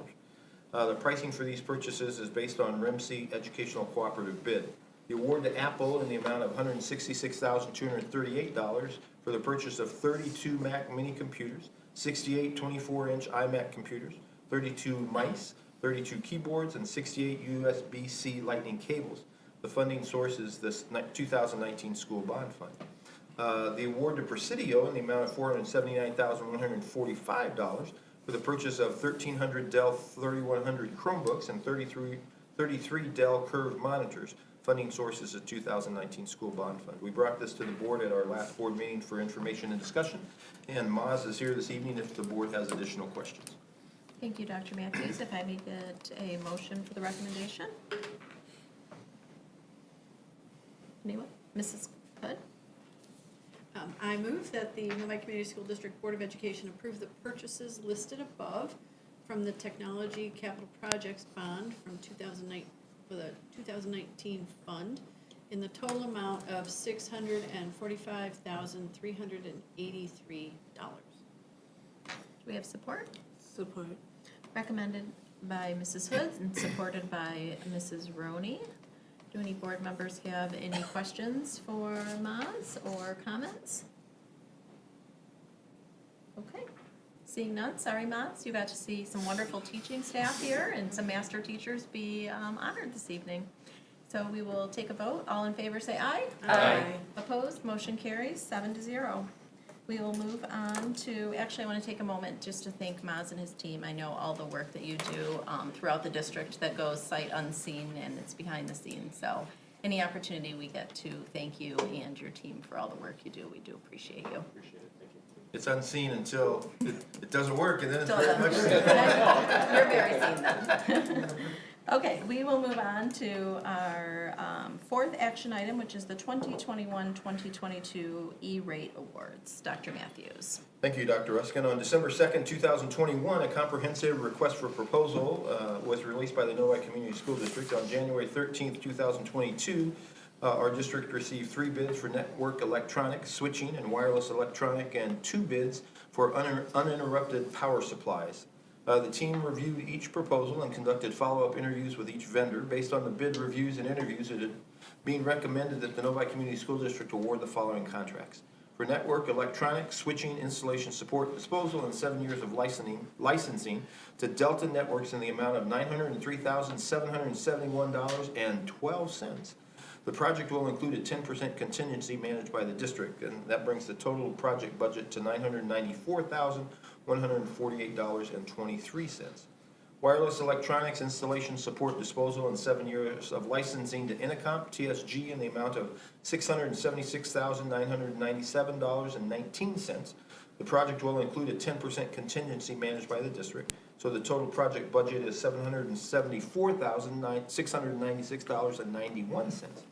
The pricing for these purchases is based on REMC Educational Cooperative bid. The award to Apple in the amount of $166,238 for the purchase of 32 Mac mini computers, 68 24-inch iMac computers, 32 mice, 32 keyboards, and 68 USB-C lightning cables. The funding source is this 2019 school bond fund. The award to Presidio in the amount of $479,145 for the purchase of 1,300 Dell 3100 Chromebooks and 33 Dell Curved monitors. Funding source is the 2019 school bond fund. We brought this to the board at our last board meeting for information and discussion, and Maz is here this evening if the board has additional questions.
Thank you, Dr. Matthews. If I may get a motion for the recommendation? Anyone? Mrs. Hood?
I move that the Novi Community School District Board of Education approve the purchases listed above from the Technology Capital Projects Bond from 2009, for the 2019 fund in the total amount of $645,383.
Do we have support?
Support.
Recommended by Mrs. Hood and supported by Mrs. Roney. Do any board members have any questions for Maz or comments? Okay, seeing none, sorry Maz, you got to see some wonderful teaching staff here and some master teachers be honored this evening. So we will take a vote. All in favor say aye.
Aye.
Opposed, motion carries 7-0. We will move on to, actually, I want to take a moment just to thank Maz and his team. I know all the work that you do throughout the district that goes sight unseen and it's behind the scenes. So any opportunity we get to thank you and your team for all the work you do, we do appreciate you.
Appreciate it, thank you. It's unseen until it doesn't work, and then it's
Still
very much seen.
You're very seen then. Okay, we will move on to our fourth action item, which is the 2021-2022 E-rate awards. Dr. Matthews.
Thank you, Dr. Ruskin. On December 2nd, 2021, a comprehensive request for proposal was released by the Novi Community School District. On January 13th, 2022, our district received 3 bids for network electronic, switching, and wireless electronic, and 2 bids for uninterrupted power supplies. The team reviewed each proposal and conducted follow-up interviews with each vendor. Based on the bid reviews and interviews, it had been recommended that the Novi Community School District award the following contracts. For network, electronic, switching, installation, support, disposal, and 7 years of licensing to Delta Networks in the amount of $903,771.12. The project will include a 10% contingency managed by the district, and that brings the total project budget to $994,148.23. Wireless electronics installation, support, disposal, and 7 years of licensing to Intercomp TSG in the amount of $676,997.19. The project will include a 10% contingency managed by the district, so the total project budget is $774,696.91.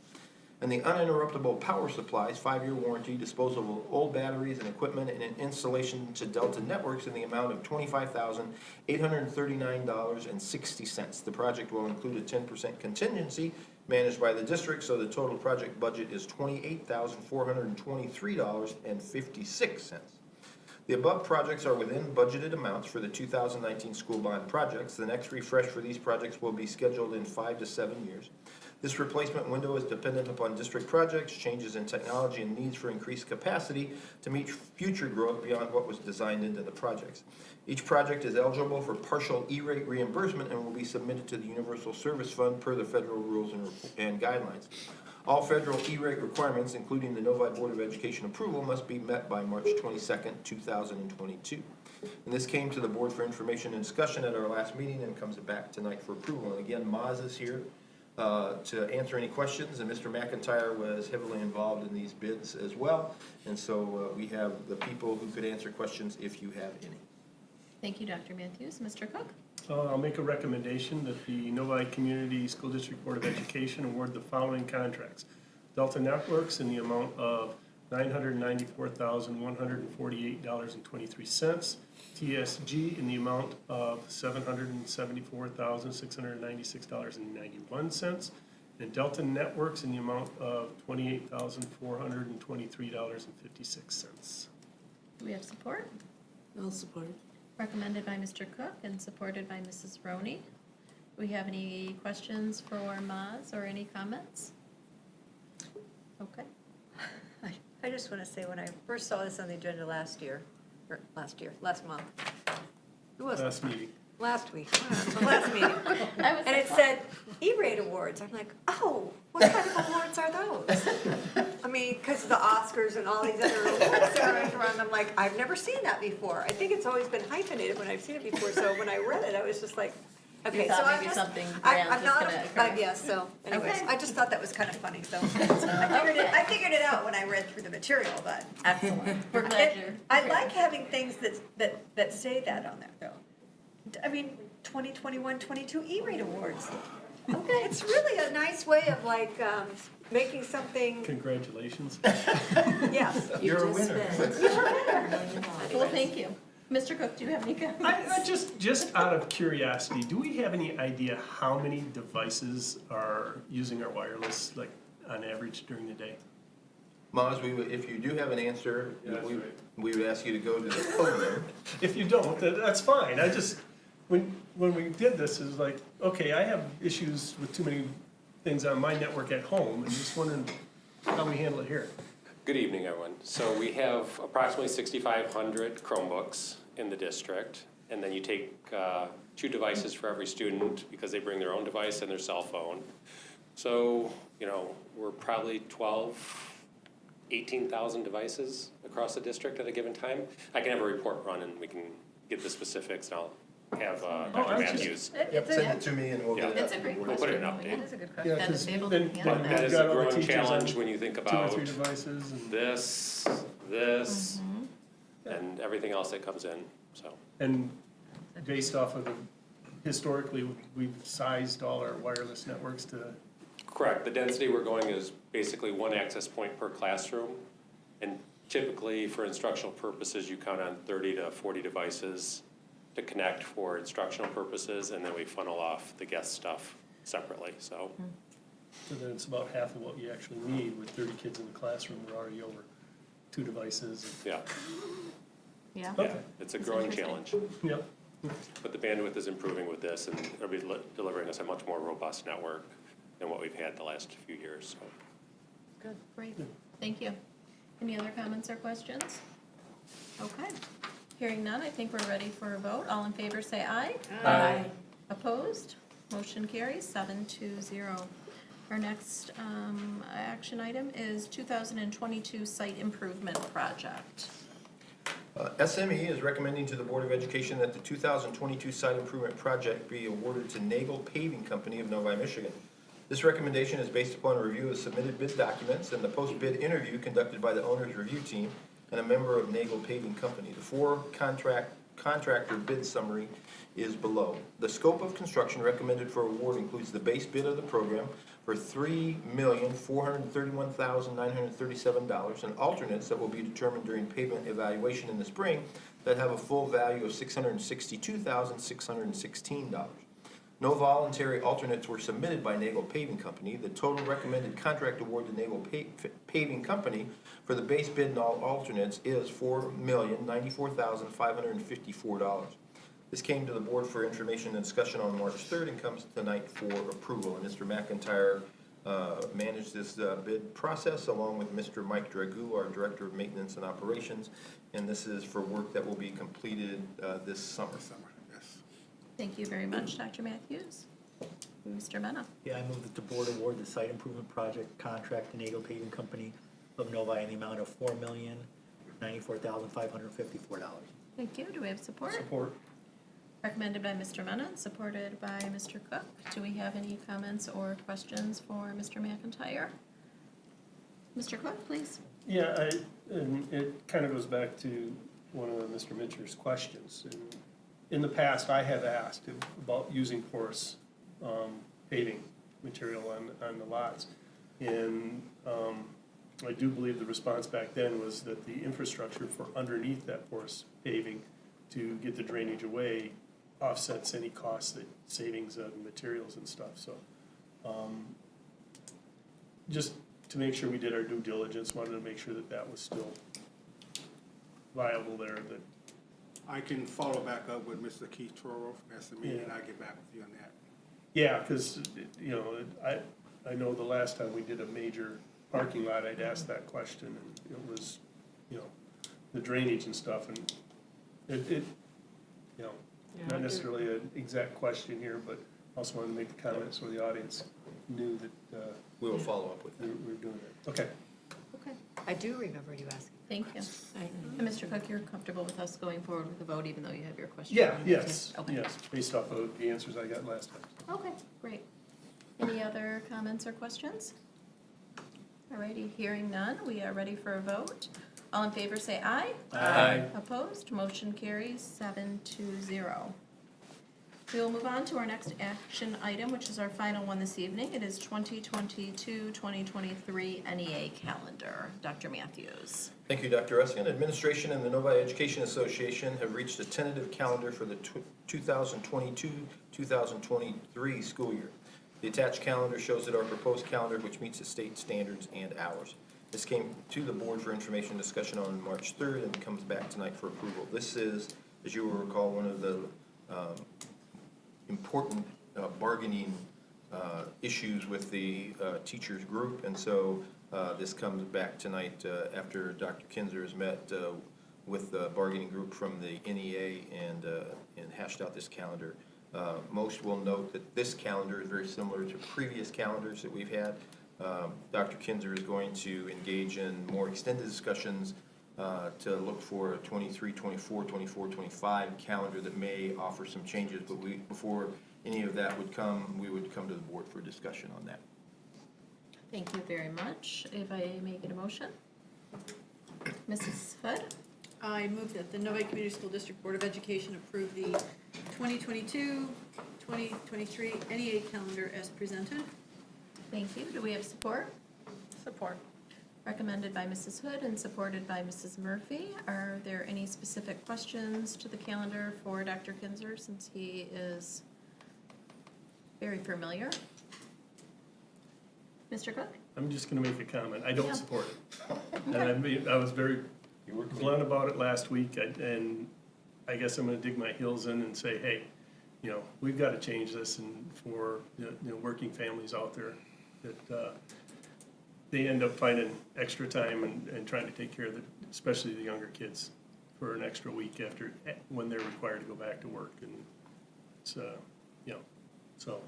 And the uninterruptible power supplies, 5-year warranty, disposal of old batteries and equipment, and an installation to Delta Networks in the amount of $25,839.60. The project will include a 10% contingency managed by the district, so the total project budget is $28,423.56. The above projects are within budgeted amounts for the 2019 school bond projects. The next refresh for these projects will be scheduled in 5 to 7 years. This replacement window is dependent upon district projects, changes in technology, and needs for increased capacity to meet future growth beyond what was designed into the projects. Each project is eligible for partial E-rate reimbursement and will be submitted to the Universal Service Fund per the federal rules and guidelines. All federal E-rate requirements, including the Novi Board of Education approval, must be met by March 22nd, 2022. And this came to the board for information and discussion at our last meeting and comes back tonight for approval. And again, Maz is here to answer any questions, and Mr. McIntyre was heavily involved in these bids as well. And so we have the people who could answer questions if you have any.
Thank you, Dr. Matthews. Mr. Cook?
I'll make a recommendation that the Novi Community School District Board of Education award the following contracts. Delta Networks in the amount of $994,148.23. TSG in the amount of $774,696.91. And Delta Networks in the amount of $28,423.56.
Do we have support?
I'll support.
Recommended by Mr. Cook and supported by Mrs. Roney. Do we have any questions for Maz or any comments? Okay.
I just want to say, when I first saw this on the agenda last month. It wasn't,
Last meeting.
last week, the last meeting. And it said E-rate awards. I'm like, oh, what kind of awards are those? I mean, because the Oscars and all these other awards that are around, I'm like, I've never seen that before. I think it's always been hyphenated when I've seen it before, so when I read it, I was just like, okay,
You
so
thought
I'm
maybe
just,
something
I'm
grand was
not,
gonna occur.
yes, so anyways,
Okay.
I just thought that was kind of funny, so I figured it out when I read through the material, but.
Excellent. We're glad you're.
I like having things that say that on there, though. I mean, 2021, 22 E-rate awards. Okay, it's really a nice way of like, making something,
Congratulations.
yes.
You're a winner.
Well, thank you. Mr. Cook, do you have any comments?
I just out of curiosity, do we have any idea how many devices are using our wireless, like, on average during the day?
Maz, if you do have an answer,
Yeah, that's right.
we would ask you to go to the podium.
If you don't, that's fine. I just, when we did this, it was like, okay, I have issues with too many things on my network at home, and just wondering how we handle it here.
Good evening, everyone. So we have approximately 6,500 Chromebooks in the district, and then you take 2 devices for every student because they bring their own device and their cell phone. So, we're probably 18,000 devices across the district at a given time. I can have a report run and we can get the specifics, and I'll have Dr. Matthews.
Yep, send it to me and we'll get it.
It's a great question.
We'll put it in update.
It is a good
Yeah,
question.
'cause
That is able
then-
to
then
handle
That
that.
is
got
a
all the
growing
teachers
challenge
on
when you think
2 or
about
3 devices and.
this, and everything else that comes in, so.
And based off of historically, we've sized all our wireless networks to,
Correct. The density we're going is basically 1 access point per classroom. And typically, for instructional purposes, you count on 30 to 40 devices to connect for instructional purposes, and then we funnel off the guest stuff separately, so.
so then it's about half of what you actually need. With 30 kids in the classroom, we're already over 2 devices.
Yeah,
Yeah.
Okay.
it's a growing challenge.
Yep.
But the bandwidth is improving with this, and they'll be delivering us a much more robust network than what we've had the last few years, so.
Good, great. Thank you. Any other comments or questions? Okay. Hearing none, I think we're ready for a vote. All in favor, say aye.
Aye.
Opposed? Motion carries 7-0. Our next action item is 2022 Site Improvement Project.
SME is recommending to the Board of Education that the 2022 site improvement project be awarded to Nagel Paving Company of Novi, Michigan. This recommendation is based upon a review of submitted bid documents and the post-bid interview conducted by the owner's review team and a member of Nagel Paving Company. The 4 contractor bid summary is below. The scope of construction recommended for award includes the base bid of the program for $3,431,937 and alternates that will be determined during pavement evaluation in the spring that have a full value of $662,616. No voluntary alternates were submitted by Nagel Paving Company. The total recommended contract award to Nagel Paving Company for the base bid and all alternates is $4,094,554. This came to the board for information and discussion on March 3rd and comes tonight for approval. And Mr. McIntyre managed this bid process along with Mr. Mike Dragoo, our Director of Maintenance and Operations. And this is for work that will be completed this summer.
Thank you very much, Dr. Matthews. Mr. Mena.
Yeah, I move that the board award the site improvement project contract to Nagel Paving Company of Novi in the amount of $4,094,554.
Thank you. Do we have support?
Support.
Recommended by Mr. Mena and supported by Mr. Cook. Do we have any comments or questions for Mr. McIntyre? Mr. Cook, please.
Yeah, and it kind of goes back to one of Mr. Mitchell's questions. And in the past, I have asked about using porous paving material on the lots. And I do believe the response back then was that the infrastructure for underneath that porous paving to get the drainage away offsets any costs, that savings of materials and stuff. So just to make sure we did our due diligence, wanted to make sure that that was still viable there. That
I can follow back up with Mr. Keith Toro from SME, and I'll get back with you on that.
Yeah, because, I know the last time we did a major parking lot, I'd asked that question, and it was, the drainage and stuff, and it Not necessarily an exact question here, but also wanted to make the comment so the audience knew that
We will follow up with
we're
that.
doing it. Okay.
Okay,
I do remember you asking.
thank you. And Mr. Cook, you're comfortable with us going forward with the vote even though you have your question?
Yeah, yes,
Okay.
yes, based off of the answers I got last time.
Okay, great. Any other comments or questions? Alrighty, hearing none, we are ready for a vote. All in favor say aye.
Aye.
Opposed, motion carries 7-0. We will move on to our next action item, which is our final one this evening. It is 2022-2023 NEA calendar. Dr. Matthews.
Thank you, Dr. Eskin. Administration and the Novi Education Association have reached a tentative calendar for the 2022-2023 school year. The attached calendar shows that our proposed calendar, which meets the state standards and ours. This came to the board for information and discussion on March 3rd and comes back tonight for approval. This is, as you will recall, one of the important bargaining issues with the teachers group, and so this comes back tonight after Dr. Kinzer has met with the bargaining group from the NEA and hashed out this calendar. Most will note that this calendar is very similar to previous calendars that we've had. Dr. Kinzer is going to engage in more extended discussions to look for a 23, 24, 24, 25 calendar that may offer some changes, but before any of that would come, we would come to the board for discussion on that.
Thank you very much. If I may get a motion? Mrs. Hood?
I move that the Novi Community School District Board of Education approve the 2022-2023 NEA calendar as presented.
Thank you. Do we have support?
Support.
Recommended by Mrs. Hood and supported by Mrs. Murphy. Are there any specific questions to the calendar for Dr. Kinzer since he is very familiar? Mr. Cook?
I'm just gonna make a comment. I don't
Yeah.
support it. And I was very blunt about it last week, and I guess I'm gonna dig my heels in and say, hey, you know, we've gotta change this, and for, working families out there, that, they end up finding extra time and trying to take care of especially the younger kids for an extra week after, when they're required to go back to work, and it's, so.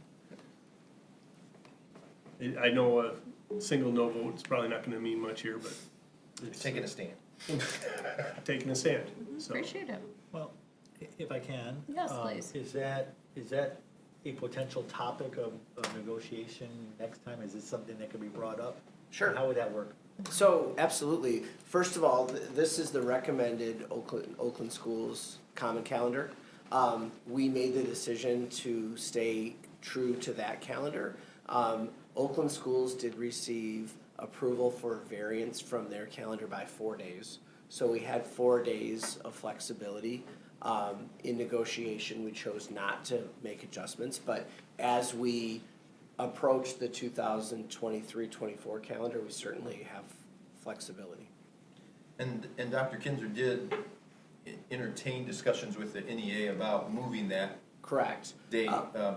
I know a single no vote is probably not gonna mean much here, but it's
Taking a stand.
taking a stand, so.
Appreciate it.
Well, if I can.
Yes, please.
Is that a potential topic of negotiation next time? Is this something that could be brought up?
Sure.
How would that work?
So, absolutely. First of all, this is the recommended Oakland Schools Common Calendar. We made the decision to stay true to that calendar. Oakland Schools did receive approval for variance from their calendar by 4 days. So we had 4 days of flexibility. In negotiation, we chose not to make adjustments, but as we approach the 2023-24 calendar, we certainly have flexibility.
And Dr. Kinzer did entertain discussions with the NEA about moving that
Correct.
date,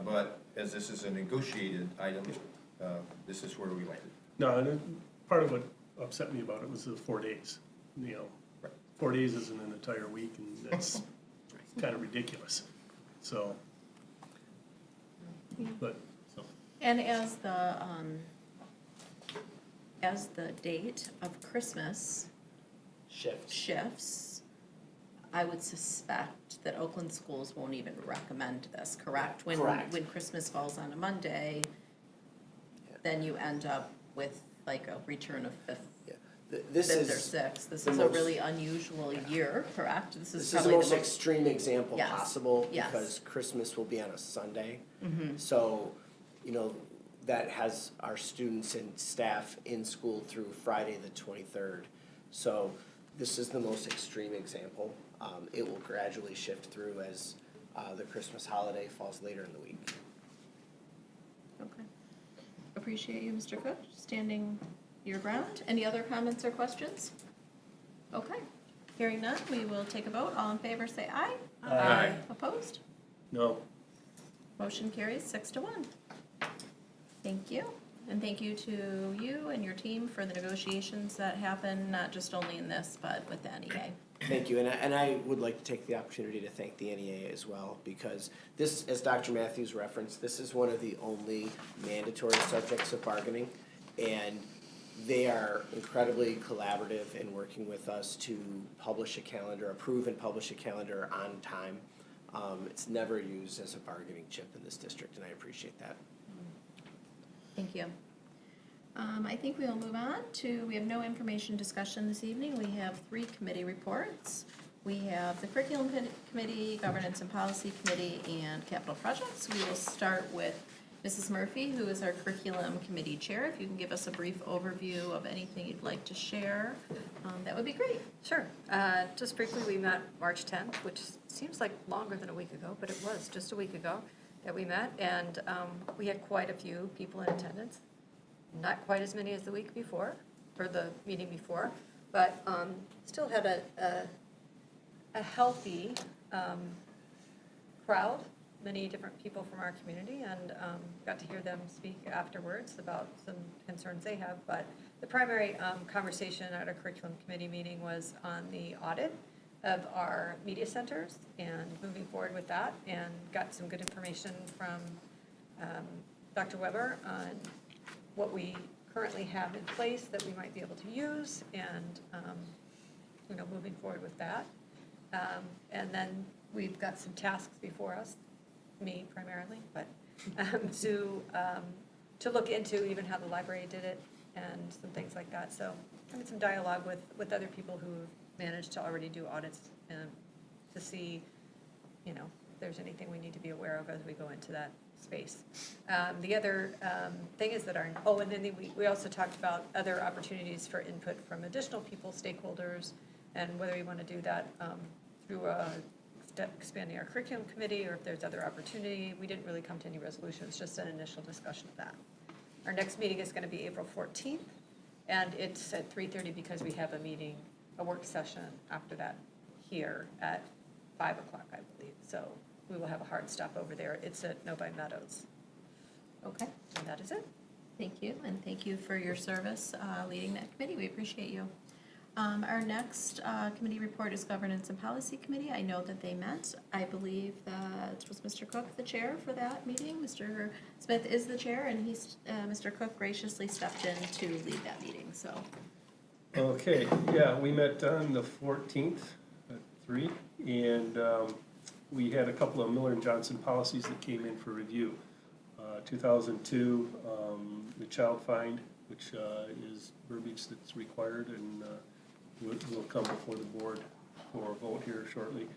but as this is a negotiated item, this is where we landed.
No, and part of what upset me about it was the 4 days, 4 days isn't an entire week, and that's kind of ridiculous, so. But, so.
And as the date of Christmas shifts, I would suspect that Oakland schools won't even recommend this, correct?
Correct.
When Christmas falls on a Monday, then you end up with like a return of fifth
This
or
is
sixth. This
the
is a
most-
really unusual year, correct? This is
the
probably
most extreme example
Yes.
possible
Yes.
because Christmas will be on a Sunday.
Mhm.
So, that has our students and staff in school through Friday the 23rd. So this is the most extreme example. It will gradually shift through as the Christmas holiday falls later in the week.
Okay. Appreciate you, Mr. Cook, standing your ground. Any other comments or questions? Okay. Hearing none, we will take a vote. All in favor, say aye.
Aye.
Opposed?
No.
Motion carries 6-1. Thank you. And thank you to you and your team for the negotiations that happen, not just only in this, but with the NEA.
Thank you, and I would like to take the opportunity to thank the NEA as well, because this, as Dr. Matthews referenced, this is one of the only mandatory subjects of bargaining, and they are incredibly collaborative in working with us to publish a calendar, approve and publish a calendar on time. It's never used as a bargaining chip in this district, and I appreciate that.
Thank you. I think we'll move on to, we have no information discussion this evening. We have 3 committee reports. We have the Curriculum Committee, Governance and Policy Committee, and Capital Projects. We will start with Mrs. Murphy, who is our Curriculum Committee Chair. If you can give us a brief overview of anything you'd like to share, that would be great.
Sure. Just briefly, we met March 10th, which seems like longer than a week ago, but it was just a week ago that we met, and we had quite a few people in attendance. Not quite as many as the week before, or the meeting before, but still had a healthy crowd, many different people from our community, and got to hear them speak afterwards about some concerns they have. But the primary conversation at our curriculum committee meeting was on the audit of our media centers and moving forward with that, and got some good information from Dr. Weber on what we currently have in place that we might be able to use, and moving forward with that. And then we've got some tasks before us, me primarily, but to look into even how the library did it and some things like that. So having some dialogue with other people who've managed to already do audits and to see, if there's anything we need to be aware of as we go into that space. The other thing is that and then we also talked about other opportunities for input from additional people, stakeholders, and whether we want to do that through expanding our curriculum committee, or if there's other opportunity. We didn't really come to any resolutions, just an initial discussion of that. Our next meeting is going to be April 14th, and it's at 3:30 because we have a work session after that here at 5 o'clock, I believe. So we will have a hard stop over there. It's at Novi Meadows.
Okay.
And that is it.
Thank you, and thank you for your service leading that committee. We appreciate you. Our next committee report is Governance and Policy Committee. I know that they met. I believe that was Mr. Cook the chair for that meeting. Mr. Smith is the chair, and Mr. Cook graciously stepped in to lead that meeting. So.
Okay, yeah, we met on the 14th at 3, and we had a couple of Miller and Johnson policies that came in for review. 2002, the child find, which is verbiage that's required and will come before the board for a vote here shortly.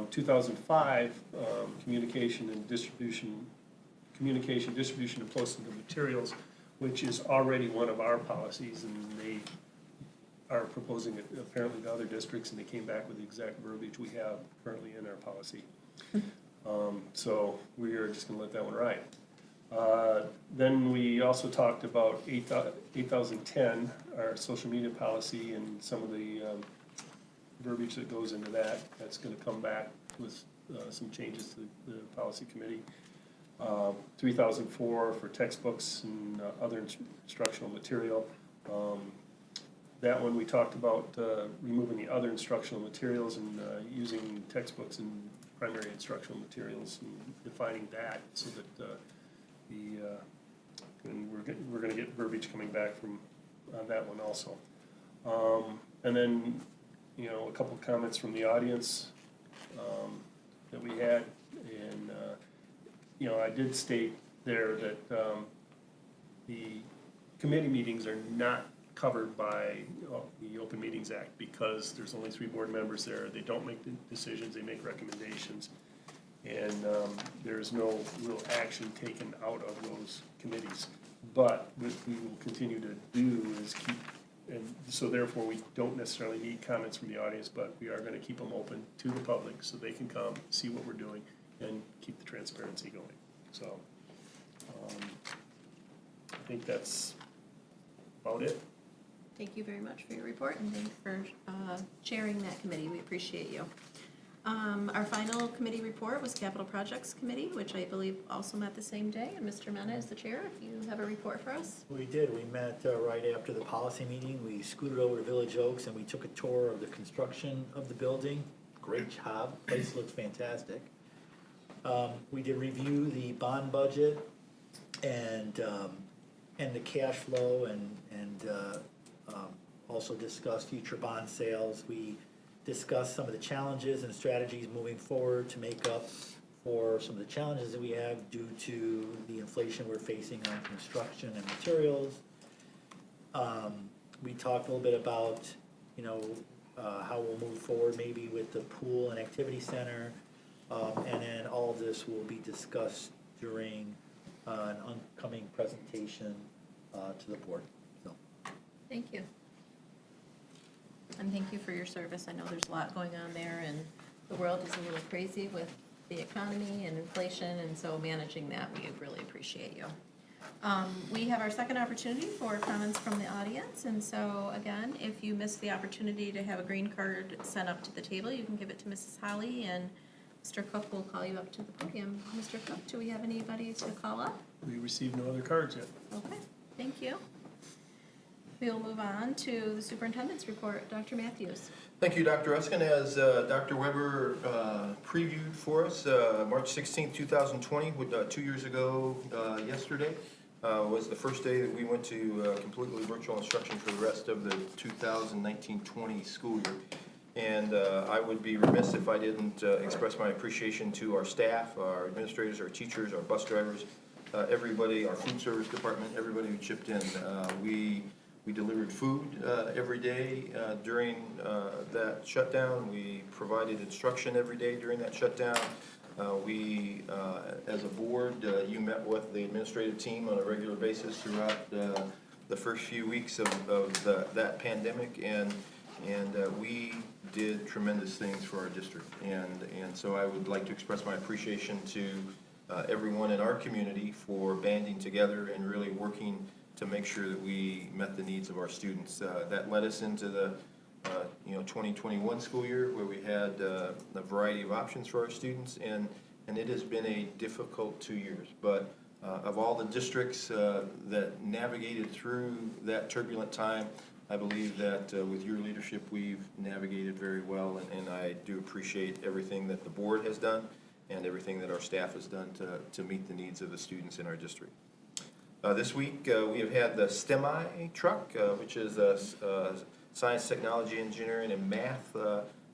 2005, communication, distribution and posting of materials, which is already one of our policies, and they are proposing it apparently to other districts, and they came back with the exact verbiage we have currently in our policy. So we are just gonna let that one ride. Then we also talked about 8010, our social media policy, and some of the verbiage that goes into that. That's gonna come back with some changes to the policy committee. 3004 for textbooks and other instructional material. That one, we talked about removing the other instructional materials and using textbooks and primary instructional materials and defining that so that and we're going to get verbiage coming back from that one also. And then, a couple of comments from the audience that we had. And, I did state there that the committee meetings are not covered by the Open Meetings Act because there's only 3 board members there. They don't make the decisions, they make recommendations. And there's no real action taken out of those committees. But what we will continue to do is keep, and so therefore we don't necessarily need comments from the audience, but we are going to keep them open to the public so they can come, see what we're doing, and keep the transparency going. So I think that's about it.
Thank you very much for your report, and thanks for chairing that committee. We appreciate you. Our final committee report was Capital Projects Committee, which I believe also met the same day. And Mr. Mena is the chair, if you have a report for us.
We did. We met right after the policy meeting. We scooted over to Village Oaks and we took a tour of the construction of the building. Great job. Place looks fantastic. We did review the bond budget and the cash flow and also discussed future bond sales. We discussed some of the challenges and strategies moving forward to make up for some of the challenges that we have due to the inflation we're facing on construction and materials. We talked a little bit about, how we'll move forward maybe with the pool and activity center. And then all of this will be discussed during an upcoming presentation to the board. So.
Thank you. And thank you for your service. I know there's a lot going on there, and the world is a little crazy with the economy and inflation, and so managing that, we really appreciate you. We have our second opportunity for comments from the audience, and so again, if you missed the opportunity to have a green card sent up to the table, you can give it to Mrs. Holly, and Mr. Cook will call you up to the podium. Mr. Cook, do we have anybody to call up?
We received no other cards yet.
Okay, thank you. We'll move on to the superintendent's report. Dr. Matthews.
Thank you, Dr. Uskin. As Dr. Weber previewed for us, March 16, 2020, 2 years ago yesterday, was the first day that we went to completely virtual instruction for the rest of the 2019-20 school year. And I would be remiss if I didn't express my appreciation to our staff, our administrators, our teachers, our bus drivers, everybody, our food service department, everybody who chipped in. We delivered food every day during that shutdown. We provided instruction every day during that shutdown. We, as a board, you met with the administrative team on a regular basis throughout the first few weeks of that pandemic, and we did tremendous things for our district. And so I would like to express my appreciation to everyone in our community for banding together and really working to make sure that we met the needs of our students. That led us into the 2021 school year, where we had a variety of options for our students, and it has been a difficult 2 years. But of all the districts that navigated through that turbulent time, I believe that with your leadership, we've navigated very well, and I do appreciate everything that the board has done and everything that our staff has done to meet the needs of the students in our district. This week, we have had the Stemi Truck, which is a science, technology, engineering, and math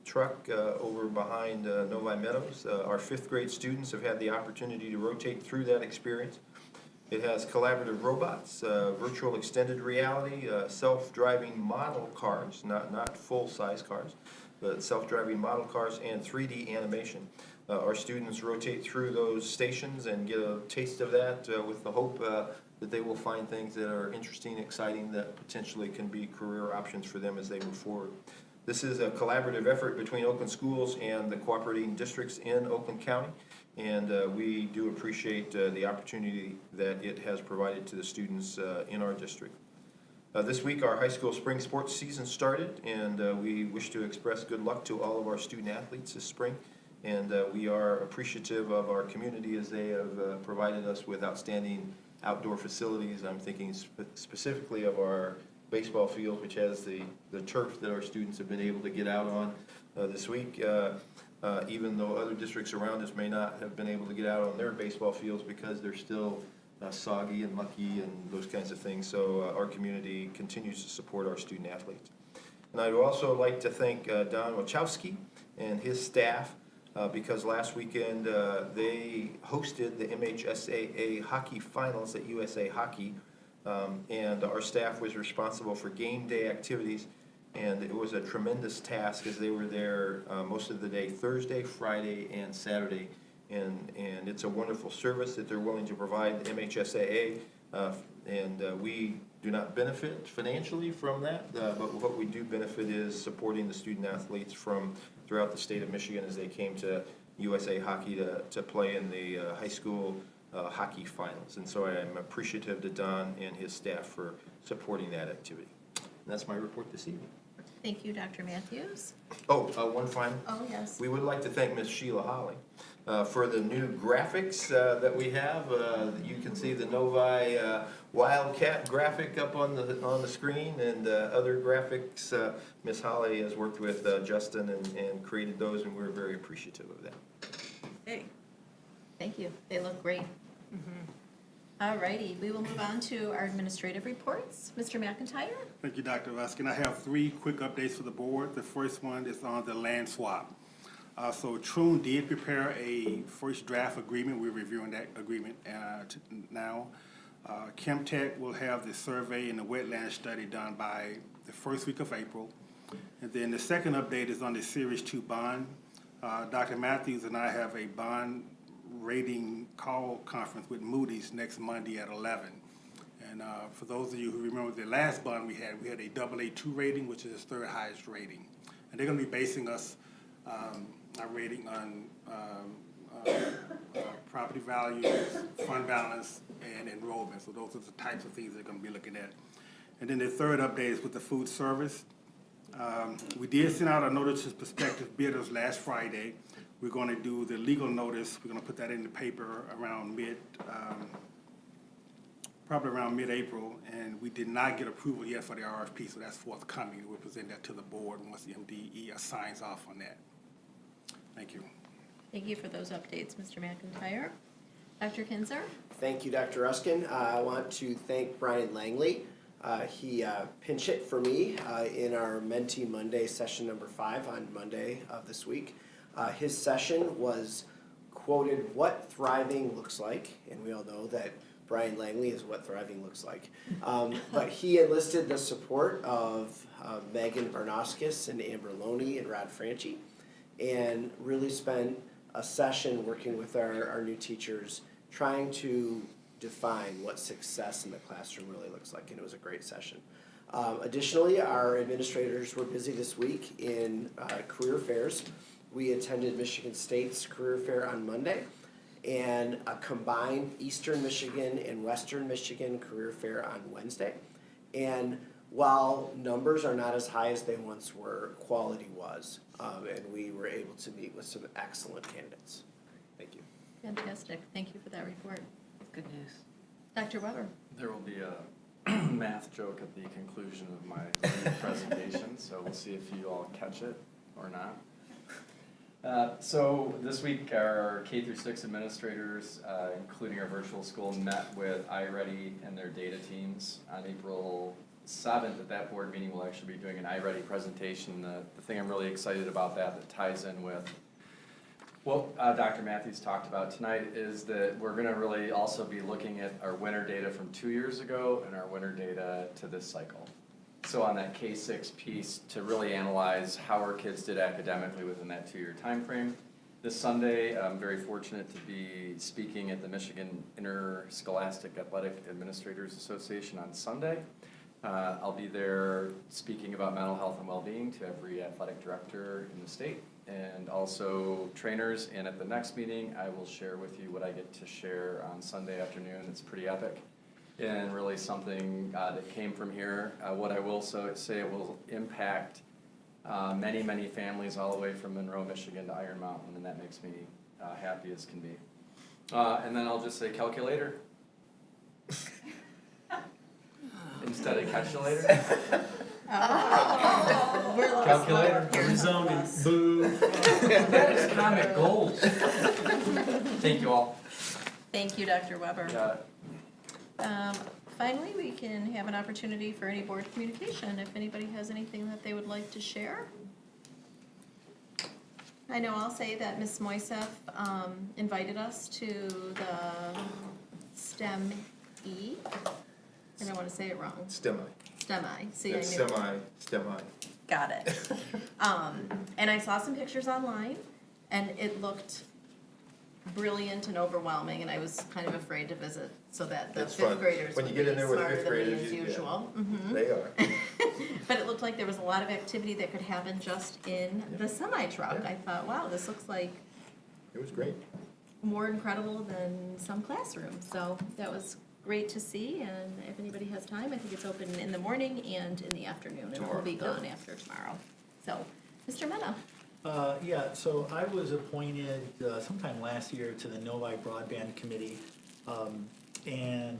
truck over behind Novi Meadows. Our fifth grade students have had the opportunity to rotate through that experience. It has collaborative robots, virtual extended reality, self-driving model cars, not full-size cars, but self-driving model cars, and 3D animation. Our students rotate through those stations and get a taste of that with the hope that they will find things that are interesting, exciting, that potentially can be career options for them as they move forward. This is a collaborative effort between Oakland schools and the cooperating districts in Oakland County, and we do appreciate the opportunity that it has provided to the students in our district. This week, our high school spring sports season started, and we wish to express good luck to all of our student athletes this spring. And we are appreciative of our community as they have provided us with outstanding outdoor facilities. I'm thinking specifically of our baseball field, which has the turf that our students have been able to get out on this week, even though other districts around us may not have been able to get out on their baseball fields because they're still soggy and mucky and those kinds of things. So our community continues to support our student athletes. And I'd also like to thank Don Wachowski and his staff because last weekend they hosted the MHSAA hockey finals at USA Hockey, and our staff was responsible for game day activities, and it was a tremendous task as they were there most of the day, Thursday, Friday, and Saturday, and it's a wonderful service that they're willing to provide the MHSAA, and we do not benefit financially from that, but what we do benefit is supporting the student athletes from throughout the state of Michigan as they came to USA Hockey to play in the high school hockey finals. And so I am appreciative to Don and his staff for supporting that activity. And that's my report this evening.
Thank you, Dr. Matthews.
One final.
Oh, yes.
We would like to thank Ms. Sheila Holly for the new graphics that we have. You can see the Novi Wildcat graphic up on the screen, and other graphics. Ms. Holly has worked with Justin and created those, and we're very appreciative of that.
Hey. Thank you. They look great. All righty, we will move on to our administrative reports. Mr. McIntyre?
Thank you, Dr. Ruskin. I have 3 quick updates for the board. The first one is on the land swap. So Troon did prepare a first draft agreement. We're reviewing that agreement now. ChemTech will have the survey and the wetland study done by the first week of April. And then the second update is on the Series 2 bond. Dr. Matthews and I have a bond rating call conference with Moody's next Monday at 11. And for those of you who remember the last bond we had a AA2 rating, which is the third highest rating. And they're going to be basing us, our rating on property values, fund balance, and enrollment. So those are the types of things they're going to be looking at. And then the third update is with the food service. We did send out a notice to prospective bidders last Friday. We're going to do the legal notice. We're going to put that in the paper around probably around mid-April, and we did not get approval yet for the RFP, so that's forthcoming. We'll present that to the board once the MDE signs off on that. Thank you.
Thank you for those updates, Mr. McIntyre. Dr. Kinzer?
Thank you, Dr. Ruskin. I want to thank Brian Langley. He pinch hit for me in our Mentee Monday session number 5 on Monday of this week. His session was quoted what thriving looks like, and we all know that Brian Langley is what thriving looks like. But he enlisted the support of Megan Barnoskis and Amber Loney and Rod Franchie, and really spent a session working with our new teachers trying to define what success in the classroom really looks like, and it was a great session. Additionally, our administrators were busy this week in career fairs. We attended Michigan State's career fair on Monday, and a combined Eastern Michigan and Western Michigan career fair on Wednesday. And while numbers are not as high as they once were, quality was, and we were able to meet with some excellent candidates. Thank you.
Fantastic. Thank you for that report.
Good news.
Dr. Weber?
There will be a math joke at the conclusion of my presentation, so we'll see if you all catch it or not. So this week, our K-6 administrators, including our virtual school, met with iReady and their data teams. On April 7th, at that board meeting, we'll actually be doing an iReady presentation. The thing I'm really excited about that ties in with what Dr. Matthews talked about tonight is that we're going to really also be looking at our winter data from 2 years ago and our winter data to this cycle. So on that K-6 piece, to really analyze how our kids did academically within that 2-year time frame. This Sunday, I'm very fortunate to be speaking at the Michigan Interscholastic Athletic Administrators Association on Sunday. I'll be there speaking about mental health and well-being to every athletic director in the state and also trainers. And at the next meeting, I will share with you what I get to share on Sunday afternoon. It's pretty epic. And really something that came from here. What I will say it will impact many, many families all the way from Monroe, Michigan to Iron Mountain, and that makes me happy as can be. And then I'll just say calculator. Instead of calculator. Calculator.
Rezoning, boo.
That is comic gold. Thank you all.
Thank you, Dr. Weber.
Got it.
Finally, we can have an opportunity for any board communication, if anybody has anything that they would like to share. I know I'll say that Ms. Moiseff invited us to the Stemi. I don't want to say it wrong.
Stemi.
See, I
It's
knew.
Stemi.
Got it. And I saw some pictures online, and it looked brilliant and overwhelming, and I was kind of afraid to visit, so that the
It's
fifth
fun.
graders
When
would
you
be
get in there with
smarter
fifth
than me
graders,
as
yeah.
usual. Mhm.
They are.
But it looked like there was a lot of activity that could happen just in the semi-truck.
Yeah.
I thought, wow, this looks like
It was great.
more incredible than some classrooms, so that was great to see, and if anybody has time, I think it's open in the morning and in the afternoon, and we'll be gone after tomorrow. So, Mr. Mena.
Yeah, so I was appointed sometime last year to the Novi Broadband Committee, and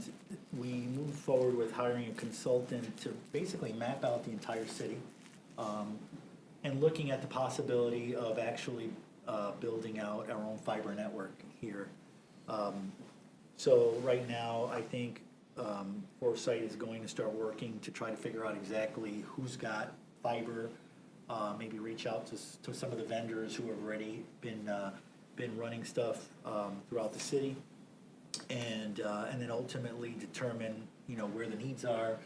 we moved forward with hiring a consultant to basically map out the entire city, and looking at the possibility of actually building out our own fiber network here. So right now, I think Foresight is going to start working to try to figure out exactly who's got fiber, maybe reach out to some of the vendors who have already been running stuff throughout the city, and then ultimately determine, where the needs are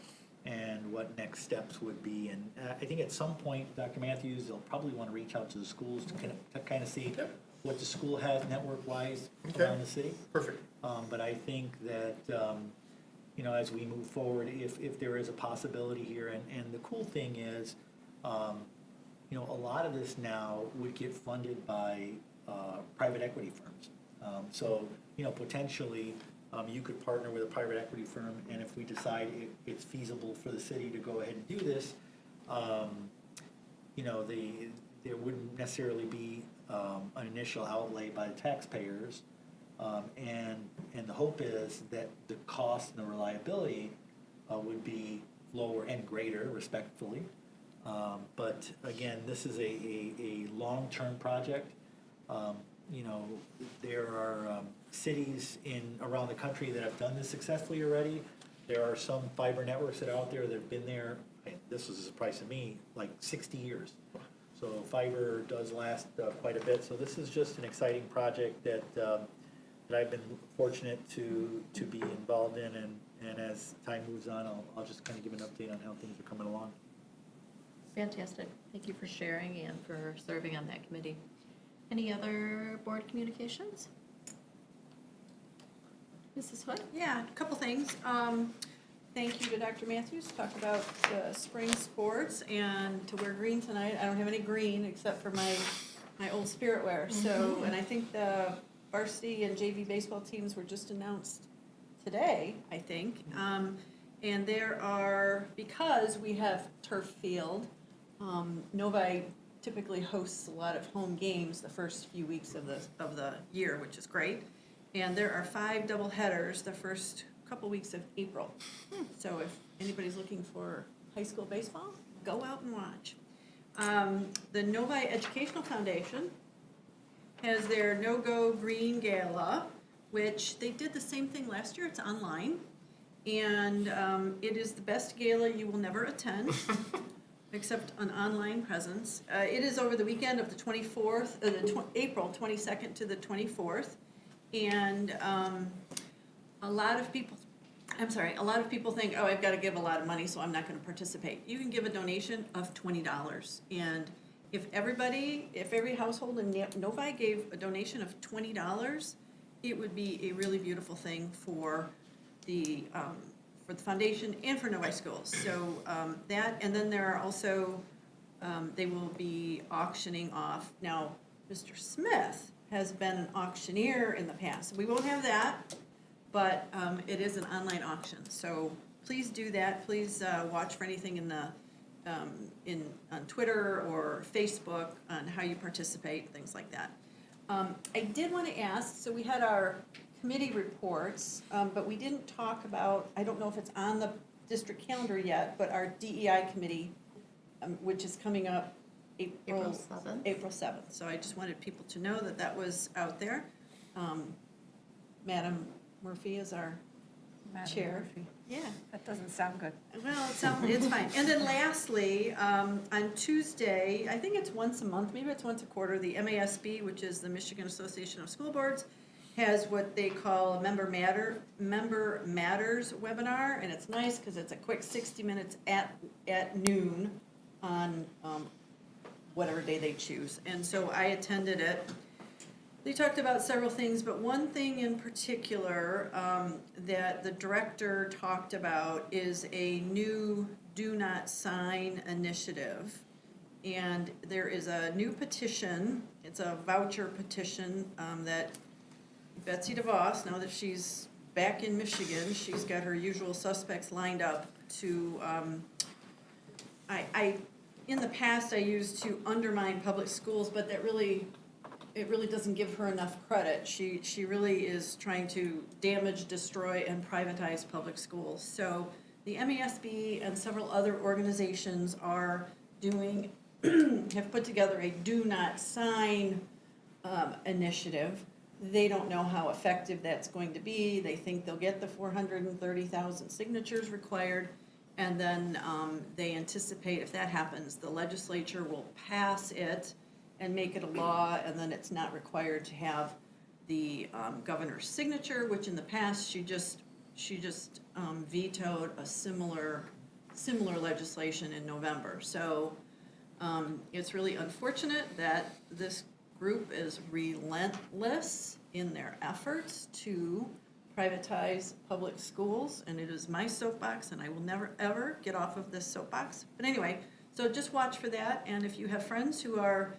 and what next steps would be. And I think at some point, Dr. Matthews, they'll probably want to reach out to the schools to kind of see what the school has network-wise around the city.
Perfect.
But I think that, as we move forward, if there is a possibility here, and the cool thing is, a lot of this now would get funded by private equity firms. So, potentially, you could partner with a private equity firm, and if we decide it's feasible for the city to go ahead and do this, there wouldn't necessarily be an initial outlay by the taxpayers, and the hope is that the cost and the reliability would be lower and greater, respectfully. But again, this is a long-term project. There are cities around the country that have done this successfully already. There are some fiber networks that are out there that have been there, this was a surprise to me, like 60 years. So fiber does last quite a bit. So this is just an exciting project that I've been fortunate to be involved in, and as time moves on, I'll just kind of give an update on how things are coming along.
Fantastic. Thank you for sharing and for serving on that committee. Any other board communications? Mrs. Hood?
Yeah, a couple things. Thank you to Dr. Matthews, talk about the spring sports and to wear green tonight. I don't have any green except for my old spirit wear. So, and I think the varsity and JV baseball teams were just announced today, I think. And there are, because we have turf field, Novi typically hosts a lot of home games the first few weeks of the year, which is great. And there are 5 doubleheaders the first couple weeks of April. So if anybody's looking for high school baseball, go out and watch. The Novi Educational Foundation has their No-Go Green Gala, which they did the same thing last year. It's online. And it is the best gala you will never attend, except an online presence. It is over the weekend of the 24th, April 22nd to the 24th. And a lot of people think, oh, I've got to give a lot of money, so I'm not going to participate. You can give a donation of $20. And if every household in Novi gave a donation of $20, it would be a really beautiful thing for the foundation and for Novi schools. So that, and then there are also, they will be auctioning off. Now, Mr. Smith has been an auctioneer in the past. We won't have that, but it is an online auction. So please do that. Please watch for anything on Twitter or Facebook on how you participate, things like that. I did want to ask, so we had our committee reports, but we didn't talk about, I don't know if it's on the district calendar yet, but our DEI committee, which is coming up April 7th. So I just wanted people to know that that was out there. Madam Murphy is our chair. Yeah.
That doesn't sound good.
Well, it's fine. And then lastly, on Tuesday, I think it's once a month, maybe it's once a quarter, the MASB, which is the Michigan Association of School Boards, has what they call a Member Matters webinar, and it's nice because it's a quick 60 minutes at noon on whatever day they choose. And so I attended it. They talked about several things, but one thing in particular that the director talked about is a new Do Not Sign initiative. And there is a new petition, it's a voucher petition that Betsy DeVos, now that she's back in Michigan. She's got her usual suspects lined up to, in the past, I used to undermine public schools, but it really doesn't give her enough credit. She really is trying to damage, destroy, and privatize public schools. So the MESB and several other organizations are have put together a do not sign initiative. They don't know how effective that's going to be. They think they'll get the 430,000 signatures required. And then they anticipate if that happens, the legislature will pass it and make it a law, and then it's not required to have the governor's signature, which in the past she just vetoed a similar legislation in November. So it's really unfortunate that this group is relentless in their efforts to privatize public schools, and it is my soapbox, and I will never, ever get off of this soapbox. But anyway, so just watch for that, and if you have friends who are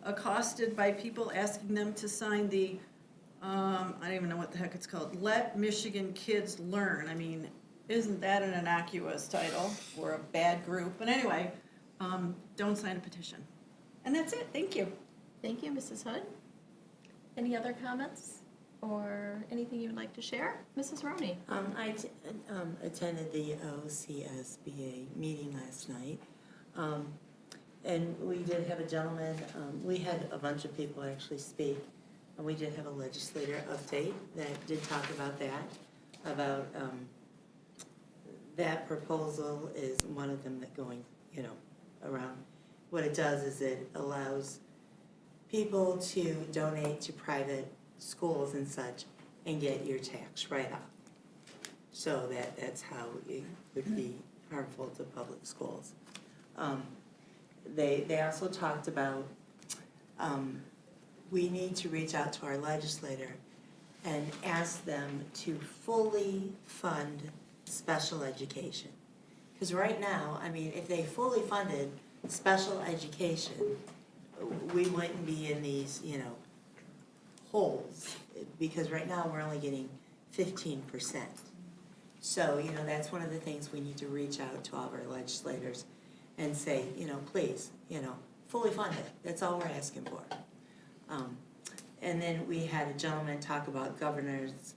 accosted by people asking them to sign the, I don't even know what the heck it's called, Let Michigan Kids Learn. I mean, isn't that an innocuous title or a bad group? But anyway, don't sign a petition. And that's it, thank you.
Thank you, Mrs. Hood. Any other comments or anything you would like to share? Mrs. Roney?
I attended the OCSBA meeting last night. And we did have a gentleman, we had a bunch of people actually speak, and we did have a legislator update that did talk about that proposal is one of them that going, around. What it does is it allows people to donate to private schools and such and get your tax write-off. So that's how it would be harmful to public schools. They also talked about we need to reach out to our legislator and ask them to fully fund special education. Because right now, I mean, if they fully funded special education, we wouldn't be in these, holes. Because right now, we're only getting 15%. So, that's one of the things we need to reach out to all of our legislators and say, please, fully fund it. That's all we're asking for. And then we had a gentleman talk about governance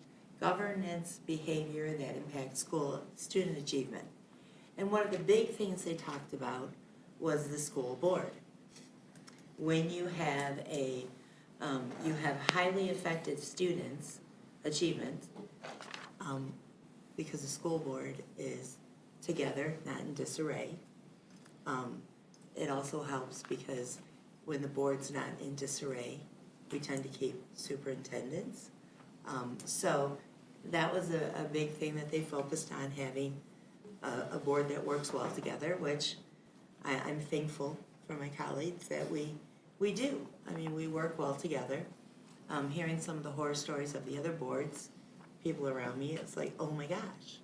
behavior that impacts student achievement. And one of the big things they talked about was the school board. When you have you have highly effective students' achievement, because the school board is together, not in disarray. It also helps because when the board's not in disarray, we tend to keep superintendents. So that was a big thing that they focused on, having a board that works well together, which I'm thankful for my colleagues that we do. I mean, we work well together. Hearing some of the horror stories of the other boards, people around me, it's like, oh my gosh.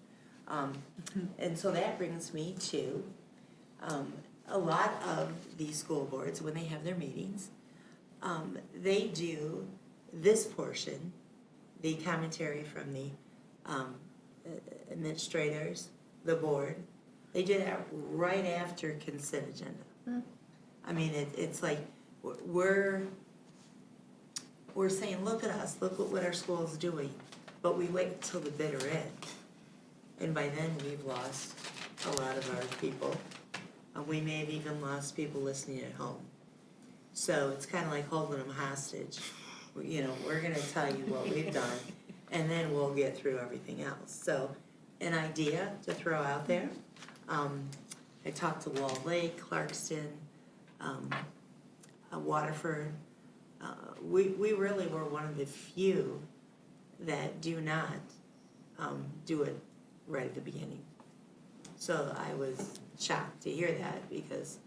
And so that brings me to a lot of these school boards, when they have their meetings, they do this portion, the commentary from the administrators, the board, they do that right after consent agenda. I mean, it's like we're saying, look at us, look at what our school is doing, but we wait until the bitter end. And by then, we've lost a lot of our people. We may have even lost people listening at home. So it's kind of like holding them hostage. We're going to tell you what we've done, and then we'll get through everything else. So an idea to throw out there. I talked to Wall Lake, Clarkston, Waterford. We really were one of the few that do not do it right at the beginning. So I was shocked to hear that because,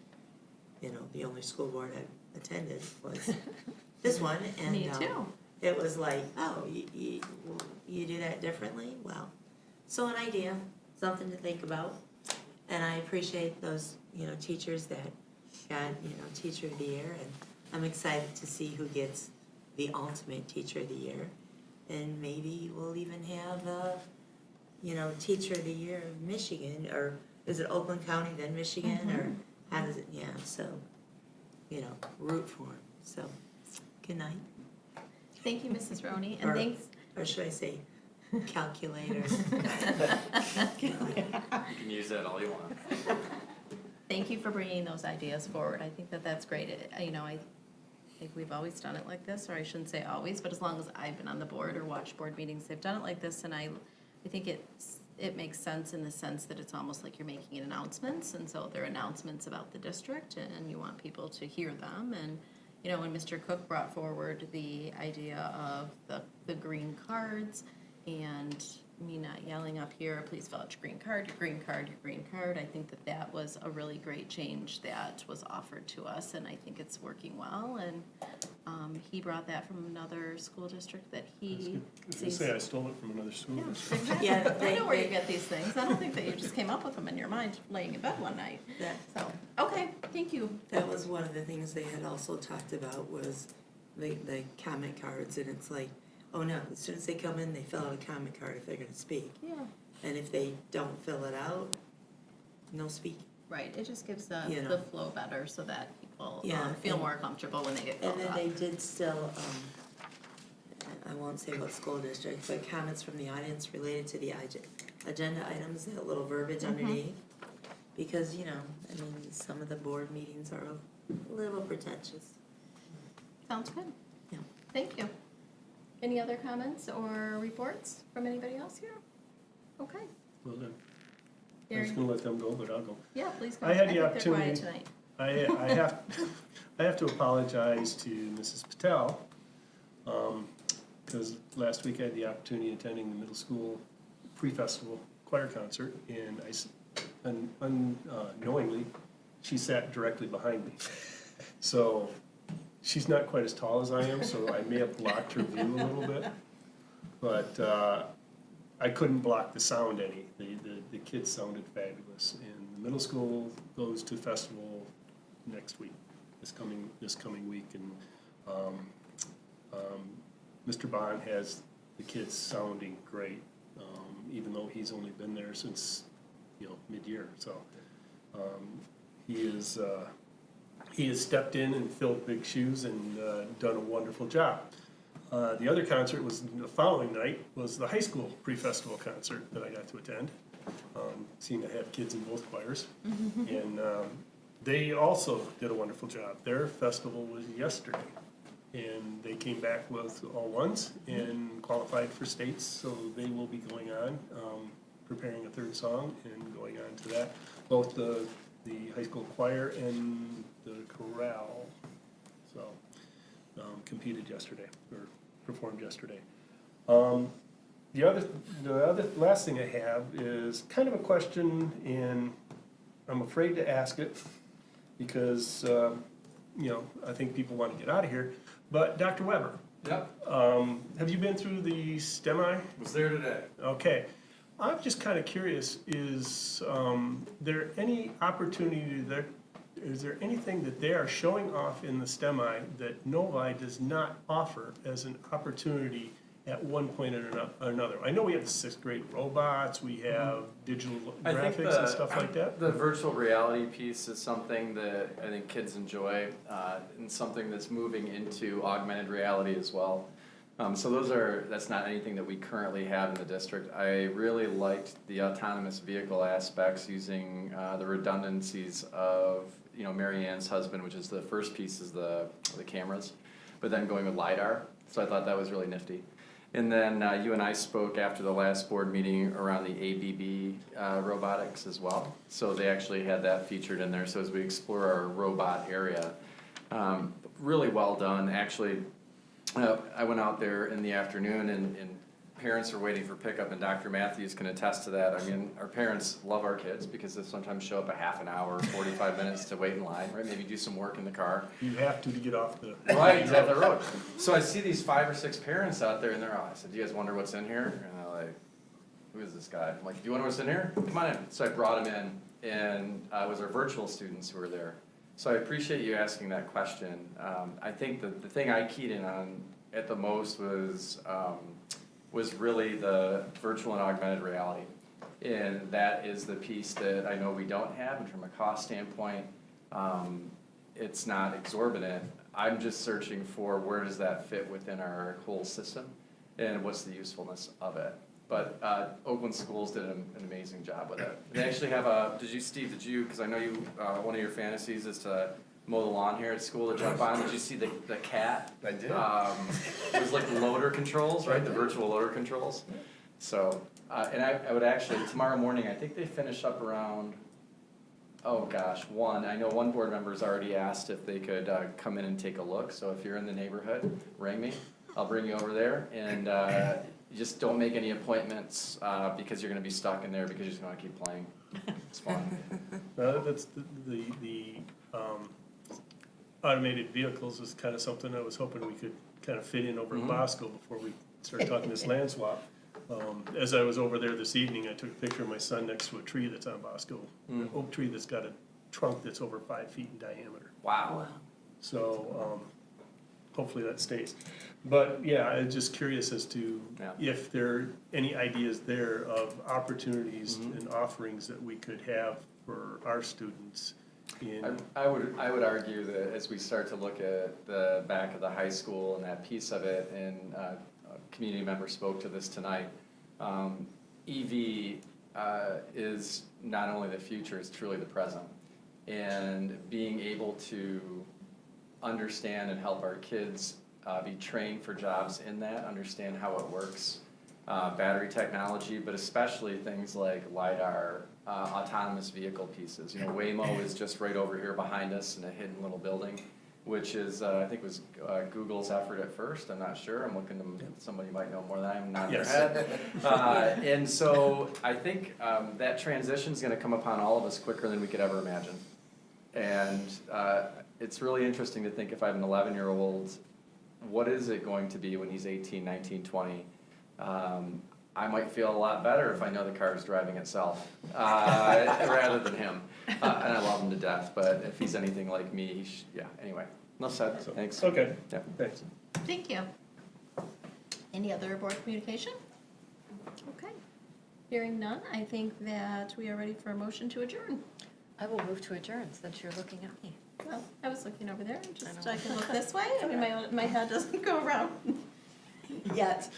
the only school board I attended was this one. And,
Me too.
It was like, oh, you do that differently? Well, so an idea, something to think about. And I appreciate those, teachers that got, Teacher of the Year. And I'm excited to see who gets the ultimate Teacher of the Year. And maybe we'll even have Teacher of the Year of Michigan, or is it Oakland County, then Michigan, or how does it, so, root for them. So, good night.
Thank you, Mrs. Roney, and
Or-
thanks.
Or should I say calculator?
You can use that all you want.
Thank you for bringing those ideas forward. I think that that's great. I think we've always done it like this, or I shouldn't say always, but as long as I've been on the board or watched board meetings, they've done it like this, and I think it makes sense in the sense that it's almost like you're making announcements, and so they're announcements about the district, and you want people to hear them. And when Mr. Cook brought forward the idea of the green cards, and me not yelling up here, please fill out your green card, your green card, your green card, I think that was a really great change that was offered to us, and I think it's working well. And he brought that from another school district that he
I was gonna say, I stole it from another school.
Yeah,
district.
exactly.
Yeah,
I know where you get these things. I don't think that you just came up with them in your mind laying in bed one night. So, okay, thank you.
That was one of the things they had also talked about was the comment cards, and it's like, oh no, as soon as they come in, they fill out a comment card if they're gonna speak.
Yeah.
And if they don't fill it out, no speaking.
Right, it just gives the flow better so that people feel
and-
more comfortable when they get
And
filled
then
out.
they did still, I won't say what school district, but comments from the audience related to the agenda items, that little verbiage underneath. Because, some of the board meetings are a little pretentious.
Sounds good.
Yeah.
Thank you. Any other comments or reports from anybody else here? Okay.
Well done. I
Gary?
was gonna let them go, but I'll go.
Yeah, please go.
I had the
think they're quiet
opportunity.
tonight.
I have to apologize to Mrs. Patel, because last week I had the opportunity of attending the middle school pre-festival choir concert, and unknowingly, she sat directly behind me. So, she's not quite as tall as I am, so I may have blocked her view a little bit. But I couldn't block the sound any. The kids sounded fabulous. And the middle school goes to festival next week, this coming week. And Mr. Bond has the kids sounding great, even though he's only been there since mid-year. So he has stepped in and filled big shoes and done a wonderful job. The other concert was the following night, was the high school pre-festival concert that I got to attend. Seemed to have kids in both choirs. And they also did a wonderful job. Their festival was yesterday. And they came back with all ones and qualified for states, so they will be going on, preparing a third song and going on to that. Both the high school choir and the chorale, so, competed yesterday, or performed yesterday. The last thing I have is kind of a question, and I'm afraid to ask it because, I think people want to get out of here. But Dr. Weber.
Yep.
Have you been through the Stemi?
Was there today.
Okay. I'm just kind of curious, is there any opportunity there, is there anything that they are showing off in the Stemi that Novi does not offer as an opportunity at one point or another? I know we have the 6th grade robots, we have digital graphics and stuff like that.
The virtual reality piece is something that I think kids enjoy, and something that's moving into augmented reality as well. So that's not anything that we currently have in the district. I really liked the autonomous vehicle aspects using the redundancies of, Mary Ann's husband, which is the first piece is the cameras, but then going with LiDAR. So I thought that was really nifty. And then you and I spoke after the last board meeting around the ABB robotics as well. So they actually had that featured in there. So as we explore our robot area, really well done. Actually, I went out there in the afternoon and parents are waiting for pickup, and Dr. Matthews can attest to that. I mean, our parents love our kids because they sometimes show up a half an hour, 45 minutes to wait in line, right? Maybe do some work in the car.
You have to get off the
Right, he's at the road. So I see these 5 or 6 parents out there, and I said, do you guys wonder what's in here? And they're like, who is this guy? I'm like, do you wonder what's in here? Come on in. So I brought him in, and it was our virtual students who were there. So I appreciate you asking that question. I think the thing I keyed in on at the most was was really the virtual and augmented reality. And that is the piece that I know we don't have, and from a cost standpoint, it's not exorbitant. I'm just searching for where does that fit within our whole system, and what's the usefulness of it. But Oakland Schools did an amazing job with it. They actually have Steve, because I know you, one of your fantasies is to mow the lawn here at school to jump on. Did you see the cat?
I did.
It was like the loader controls, right? The virtual loader controls. So, and I would actually, tomorrow morning, I think they finish up around, oh gosh, I know one board member's already asked if they could come in and take a look. So if you're in the neighborhood, ring me. I'll bring you over there, and just don't make any appointments because you're gonna be stuck in there because you're just gonna keep playing. It's fun.
That's the automated vehicles is kind of something I was hoping we could kind of fit in over in Bosco before we start talking this land swap. As I was over there this evening, I took a picture of my son next to a tree that's on Bosco, an oak tree that's got a trunk that's over 5 feet in diameter.
Wow.
So hopefully that stays. But yeah, I'm just curious as to if there are any ideas there of opportunities and offerings that we could have for our students.
I would argue that as we start to look at the back of the high school and that piece of it, and a community member spoke to this tonight, EV is not only the future, it's truly the present. And being able to understand and help our kids be trained for jobs in that, understand how it works, battery technology, but especially things like LiDAR, autonomous vehicle pieces. You know, Waymo is just right over here behind us in a hidden little building, which is, I think was Google's effort at first. I'm not sure. I'm looking to somebody might know more than I am, not their head. And so I think that transition is going to come upon all of us quicker than we could ever imagine. And it's really interesting to think if I have an 11-year-old, what is it going to be when he's 18, 19, 20? I might feel a lot better if I know the car is driving itself rather than him. And I love him to death, but if he's anything like me, anyway. No said. Thanks.
Okay.
Yeah.
Thanks.
Thank you. Any other board communication? Okay. Hearing none, I think that we are ready for a motion to adjourn.
I will move to adjourn since you're looking at me.
Well, I was looking over there, just I can look this way. I mean, my head doesn't go around.
Yet.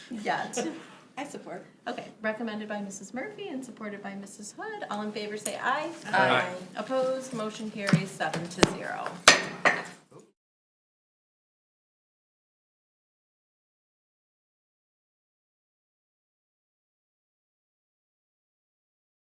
I support. Okay, recommended by Mrs. Murphy and supported by Mrs. Hood. All in favor say aye.
Aye.
Opposed, motion carries 7-0.